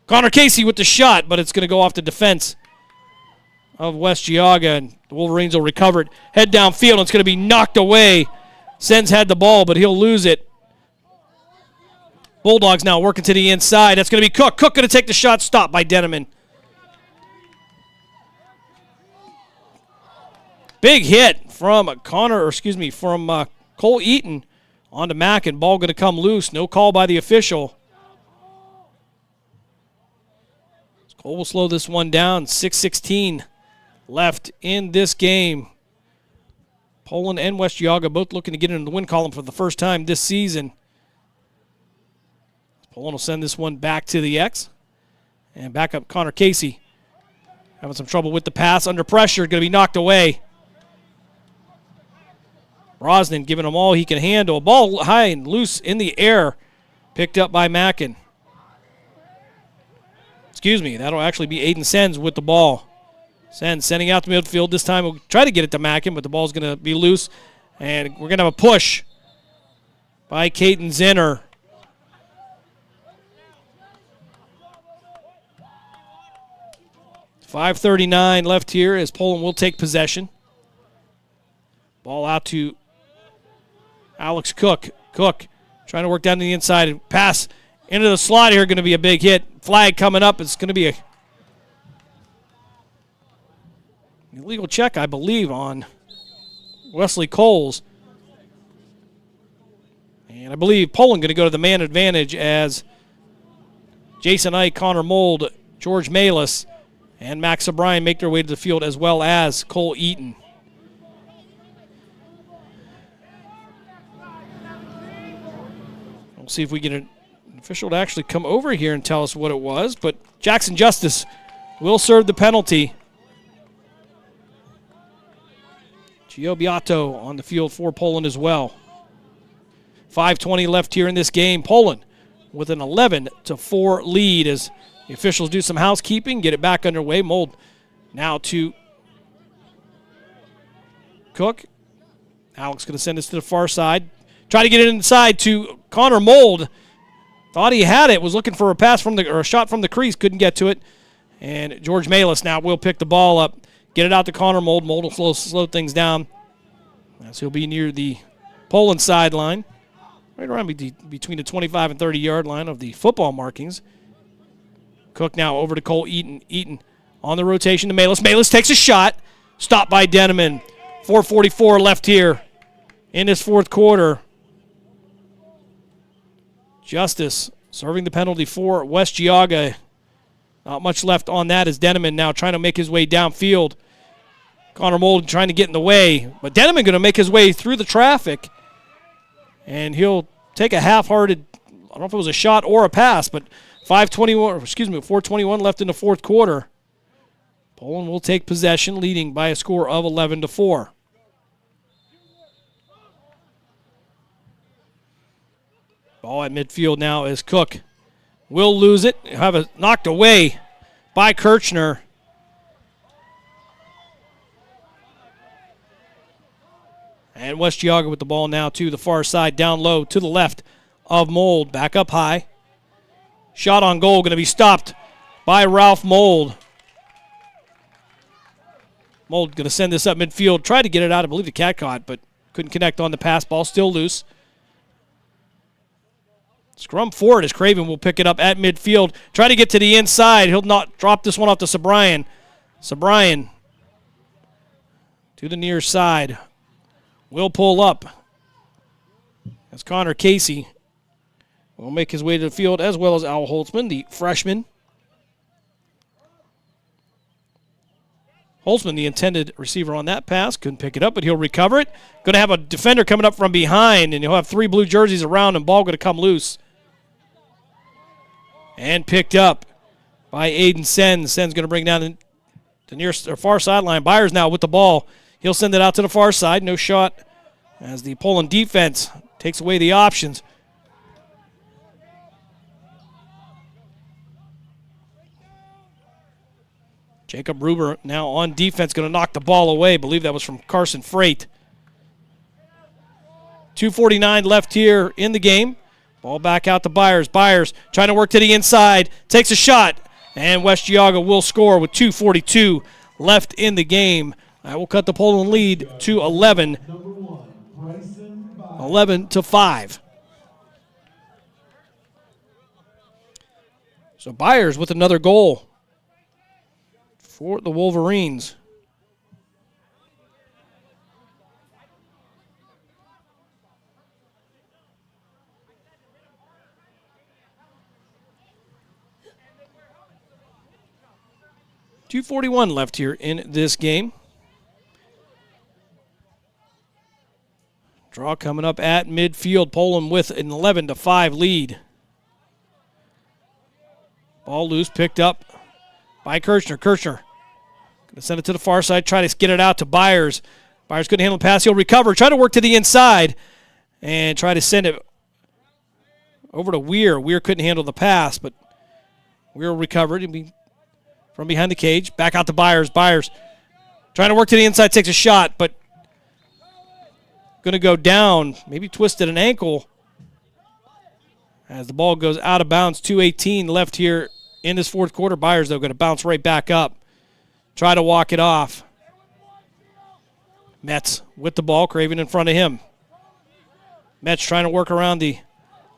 Connor Casey with the shot, but it's going to go off the defense of West Geauga, and the Wolverines will recover it. Head downfield, and it's going to be knocked away. Sens had the ball, but he'll lose it. Bulldogs now working to the inside. That's going to be Cook. Cook going to take the shot, stopped by Denneman. Big hit from Cole Eaton onto Mackin. Ball going to come loose. No call by the official. Cole will slow this one down. 6:16 left in this game. Poland and West Geauga both looking to get into the win column for the first time this season. Poland will send this one back to the X. And back up Connor Casey. Having some trouble with the pass. Under pressure. Going to be knocked away. Brosnan giving him all he can handle. Ball high and loose in the air. Picked up by Mackin. That'll actually be Aiden Sens with the ball. Sens sending out the midfield. This time we'll try to get it to Mackin, but the ball's going to be loose. And we're going to have a push by Caden Zinner. .539 left here as Poland will take possession. Ball out to Alex Cook. Cook trying to work down to the inside and pass into the slot here. Going to be a big hit. Flag coming up. It's going to be a illegal check, I believe, on Wesley Coles. And I believe Poland going to go to the man advantage as Jason Ike, Connor Mold, George Malis and Max O'Brien make their way to the field, as well as Cole Eaton. We'll see if we get an official to actually come over here and tell us what it was, but Jackson Justice will serve the penalty. Gio Beato on the field for Poland as well. 5:20 left here in this game. Poland with an 11-4 lead as the officials do some housekeeping, get it back underway. Mold now to Cook. Alex going to send this to the far side. Try to get it inside to Connor Mold. Thought he had it, was looking for a pass from a shot from the crease, couldn't get to it. And George Malis now will pick the ball up, get it out to Connor Mold. Mold will slow things down as he'll be near the Poland sideline, right around between the 25 and 30-yard line of the football markings. Cook now over to Cole Eaton. Eaton on the rotation to Malis. Malis takes a shot, stopped by Deneman. 4:44 left here in this fourth quarter. Justice serving the penalty for West Geauga. Not much left on that as Deneman now trying to make his way downfield. Connor Mold trying to get in the way, but Deneman going to make his way through the traffic, and he'll take a half-hearted, I don't know if it was a shot or a pass, but 4:21 left in the fourth quarter. Poland will take possession, leading by a score of 11-4. Ball at midfield now is Cook. Will lose it. Have it knocked away by Kirchner. And West Geauga with the ball now to the far side, down low to the left of Mold. Back up high. Shot on goal going to be stopped by Ralph Mold. Mold going to send this up midfield. Tried to get it out. I believe the cat caught, but couldn't connect on the pass. Ball still loose. Scrum forward as Craven will pick it up at midfield. Try to get to the inside. He'll not drop this one off to Sobrian. Sobrian to the near side. Will pull up as Connor Casey will make his way to the field, as well as Al Holtzman, the freshman. Holtzman, the intended receiver on that pass, couldn't pick it up, but he'll recover it. Going to have a defender coming up from behind, and he'll have three blue jerseys around him. Ball going to come loose. And picked up by Aiden Sen. Sen's going to bring down the near or far sideline. Byers now with the ball. He'll send it out to the far side. No shot as the Poland defense takes away the options. Jacob Ruber now on defense, going to knock the ball away. I believe that was from Carson Freight. 2:49 left here in the game. Ball back out to Byers. Byers trying to work to the inside. Takes a shot. And West Geauga will score with 2:42 left in the game. I will cut the Poland lead to 11-5. So Byers with another goal for the Wolverines. .241 left here in this game. Draw coming up at midfield. Poland with an 11-5 lead. Ball loose, picked up by Kirchner. Kirchner going to send it to the far side, try to get it out to Byers. Byers couldn't handle the pass. He'll recover. Try to work to the inside and try to send it over to Weir. Weir couldn't handle the pass, but Weir recovered and from behind the cage. Back out to Byers. Byers trying to work to the inside, takes a shot, but going to go down, maybe twisted an ankle as the ball goes out of bounds. 2:18 left here in this fourth quarter. Byers, though, going to bounce right back up. Try to walk it off. Metz with the ball, Craven in front of him. Metz trying to work around the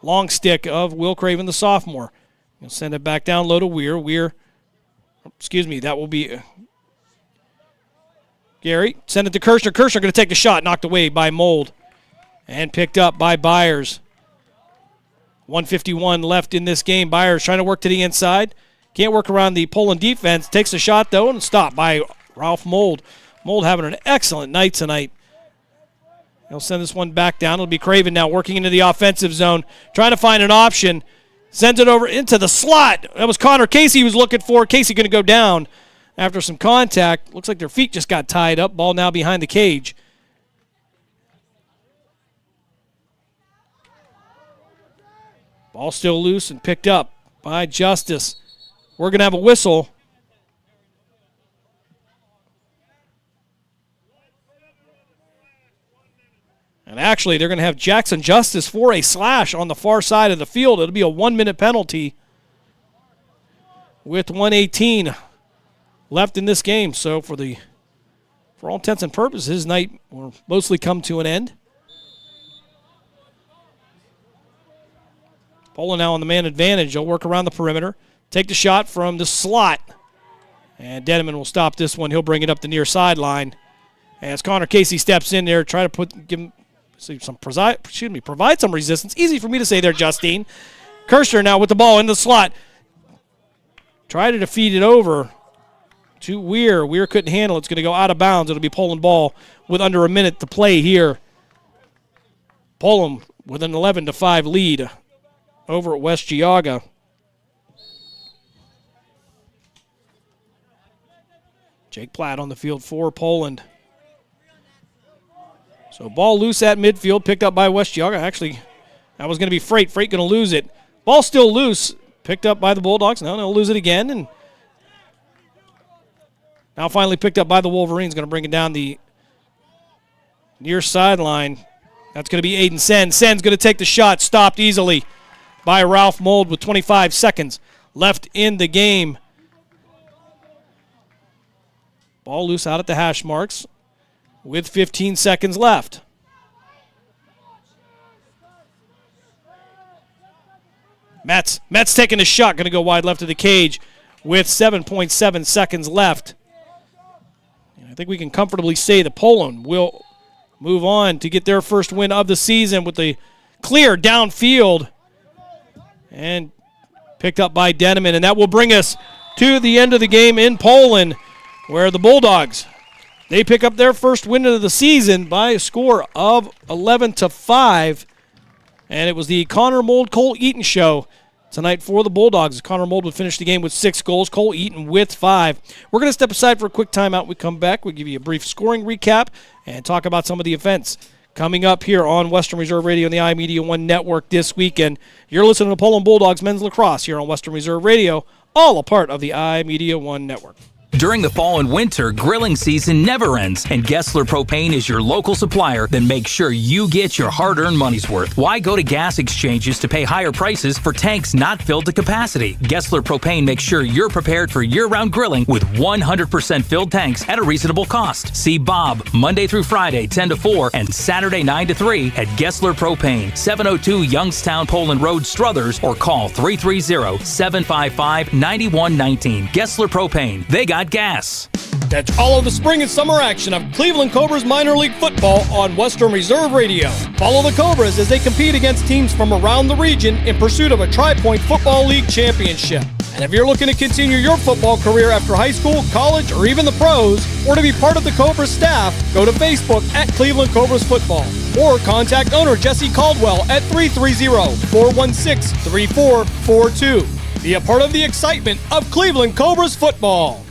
long stick of Will Craven, the sophomore. He'll send it back down low to Weir. Weir, that will be Gary. Send it to Kirchner. Kirchner going to take the shot, knocked away by Mold and picked up by Byers. 1:51 left in this game. Byers trying to work to the inside. Can't work around the Poland defense. Takes a shot, though, and stopped by Ralph Mold. Mold having an excellent night tonight. He'll send this one back down. It'll be Craven now working into the offensive zone, trying to find an option. Sends it over into the slot. That was Connor Casey was looking for. Casey going to go down after some contact. Looks like their feet just got tied up. Ball now behind the cage. Ball still loose and picked up by Justice. We're going to have a whistle. And actually, they're going to have Jackson Justice for a slash on the far side of the field. It'll be a 1-minute penalty with 1:18 left in this game. So for all intents and purposes, his night will mostly come to an end. Poland now on the man advantage. They'll work around the perimeter. Take the shot from the slot. And Denneman will stop this one. He'll bring it up the near sideline. As Connor Casey steps in there, try to provide some resistance. Easy for me to say there, Justine. Kirschner now with the ball in the slot. Try to defeat it over to Weir. Weir couldn't handle it. It's going to go out of bounds. It'll be Poland ball with under a minute to play here. Poland with an 11-5 lead over at West Geauga. Jake Platt on the field for Poland. So ball loose at midfield, picked up by West Geauga. Actually, that was going to be Freight. Freight going to lose it. Ball still loose, picked up by the Bulldogs. Now they'll lose it again. And now finally picked up by the Wolverines. Going to bring it down the near sideline. That's going to be Aiden Sen. Sen's going to take the shot, stopped easily by Ralph Mold with 25 seconds left in the game. Ball loose out at the hash marks with 15 seconds left. Metz taking a shot, going to go wide left of the cage with 7.7 seconds left. I think we can comfortably say that Poland will move on to get their first win of the season with the clear downfield and picked up by Denneman. And that will bring us to the end of the game in Poland, where the Bulldogs, they pick up their first win of the season by a score of 11-5. And it was the Connor Mold Cole Eaton show tonight for the Bulldogs. Connor Mold would finish the game with 6 goals, Cole Eaton with 5. We're going to step aside for a quick timeout. We come back, we'll give you a brief scoring recap and talk about some of the events coming up here on Western Reserve Radio and the iMedia1 Network this weekend. You're listening to Poland Bulldogs Men's Lacrosse here on Western Reserve Radio, all a part of the iMedia1 Network. During the fall and winter, grilling season never ends, and Gessler Propane is your local supplier. Then make sure you get your hard-earned money's worth. Why go to gas exchanges to pay higher prices for tanks not filled to capacity? Gessler Propane makes sure you're prepared for year-round grilling with 100% filled tanks at a reasonable cost. See Bob Monday through Friday 10 to 4 and Saturday 9 to 3 at Gessler Propane, 702 Youngstown Poland Road, Struthers, or call 330-755-9119. Gessler Propane. They got gas. Catch all of the spring and summer action of Cleveland Cobras minor league football on Western Reserve Radio. Follow the Cobras as they compete against teams from around the region in pursuit of a Tri-Point Football League championship. And if you're looking to continue your football career after high school, college, or even the pros, or to be part of the Cobras staff, go to Facebook at Cleveland Cobras Football, or contact owner Jesse Caldwell at 330-416-3442. Be a part of the excitement of Cleveland Cobras football.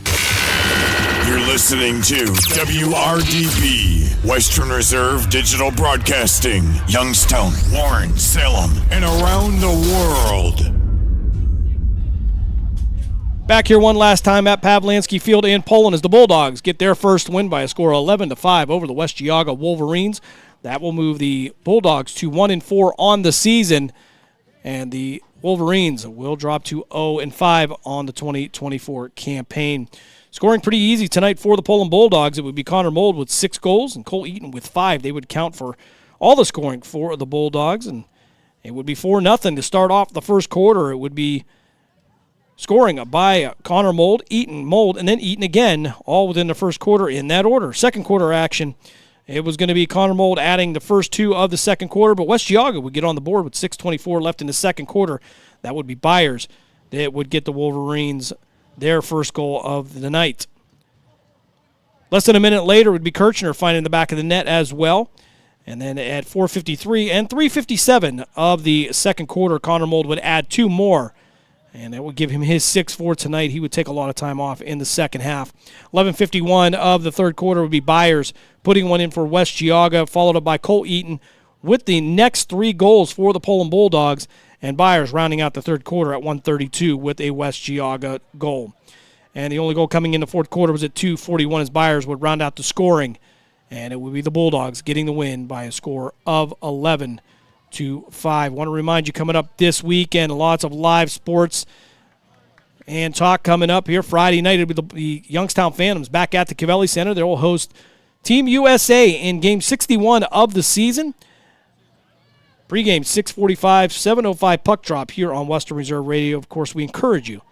You're listening to WRDB, Western Reserve Digital Broadcasting, Youngstown, Warren, Salem, and around the world. Back here one last time at Pavlansky Field in Poland as the Bulldogs get their first win by a score of 11-5 over the West Geauga Wolverines. That will move the Bulldogs to 1-4 on the season, and the Wolverines will drop to 0-5 on the 2024 campaign. Scoring pretty easy tonight for the Poland Bulldogs. It would be Connor Mold with 6 goals and Cole Eaton with 5. They would count for all the scoring for the Bulldogs, and it would be 4-0 to start off the first quarter. It would be scoring by Connor Mold, and then Eaton again, all within the first quarter in that order. Second quarter action, it was going to be Connor Mold adding the first 2 of the second quarter, but West Geauga would get on the board with 6:24 left in the second quarter. That would be Byers that would get the Wolverines their first goal of the night. Less than a minute later would be Kirchner finding the back of the net as well. And then at 4:53 and 3:57 of the second quarter, Connor Mold would add 2 more. And that would give him his 6th for tonight. He would take a lot of time off in the second half. 11:51 of the third quarter would be Byers putting one in for West Geauga, followed up by Cole Eaton with the next 3 goals for the Poland Bulldogs. And Byers rounding out the third quarter at 1:32 with a West Geauga goal. And the only goal coming in the fourth quarter was at 2:41 as Byers would round out the scoring. And it would be the Bulldogs getting the win by a score of 11-5. Want to remind you, coming up this weekend, lots of live sports and talk coming up here. Friday night, it'll be the Youngstown Phantoms back at the Cavelli Center. They will host Team USA in Game 61 of the season. Pre-game 6:45, 7:05 puck drop here on Western Reserve Radio. Of course, we encourage you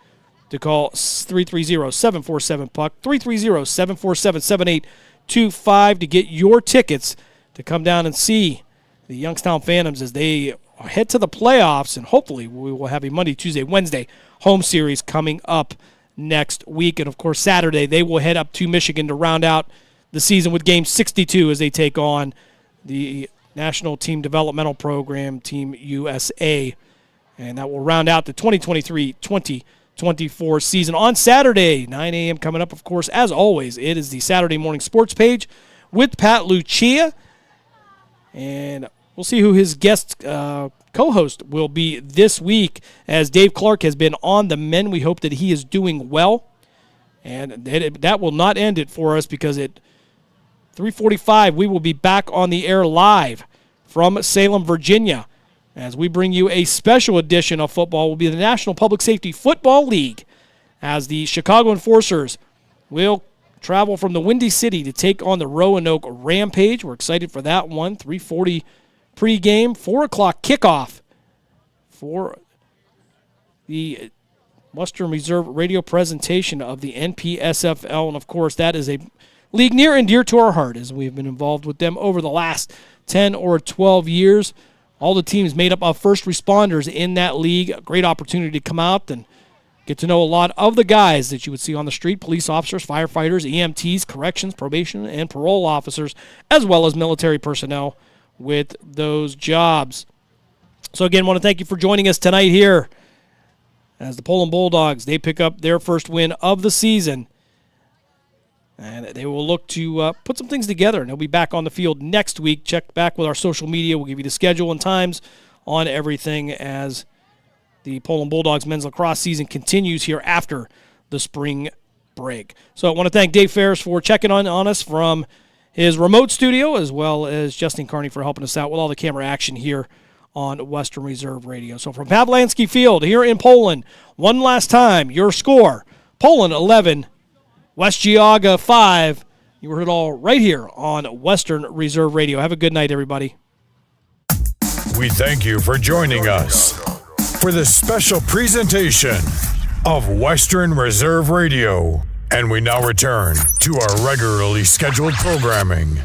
to call 330-747-PUCK, 330-747-7825 to get your tickets to come down and see the Youngstown Phantoms as they head to the playoffs, and hopefully we will have a Monday, Tuesday, Wednesday home series coming up next week. And, of course, Saturday they will head up to Michigan to round out the season with Game 62 as they take on the National Team Developmental Program, Team USA. And that will round out the 2023-2024 season. On Saturday, 9 a.m. coming up, of course, as always, it is the Saturday Morning Sports Page with Pat Lucia. And we'll see who his guest co-host will be this week, as Dave Clark has been on the men. We hope that he is doing well. And that will not end it for us, because at 3:45 we will be back on the air live from Salem, Virginia, as we bring you a special edition of football. It will be the National Public Safety Football League, as the Chicago Enforcers will travel from the Windy City to take on the Roanoke Rampage. We're excited for that one. 3:40 pregame, 4 o'clock kickoff for the Western Reserve Radio presentation of the NPSFL. And, of course, that is a league near and dear to our heart, as we've been involved with them over the last 10 or 12 years. All the teams made up of first responders in that league. A great opportunity to come out and get to know a lot of the guys that you would see on the street: police officers, firefighters, EMTs, corrections, probation, and parole officers, as well as military personnel with those jobs. So again, I want to thank you for joining us tonight here as the Poland Bulldogs, they pick up their first win of the season. And they will look to put some things together, and they'll be back on the field next week. Check back with our social media. We'll give you the schedule and times on everything as the Poland Bulldogs men's lacrosse season continues here after the spring break. So I want to thank Dave Ferris for checking on us from his remote studio, as well as Justin Carney for helping us out with all the camera action here on Western Reserve Radio. So from Pavlansky Field here in Poland, one last time, your score, Poland 11, West Geauga 5. You heard it all right here on Western Reserve Radio. Have a good night, everybody. We thank you for joining us for this special presentation of Western Reserve Radio. And we now return to our regularly scheduled programming.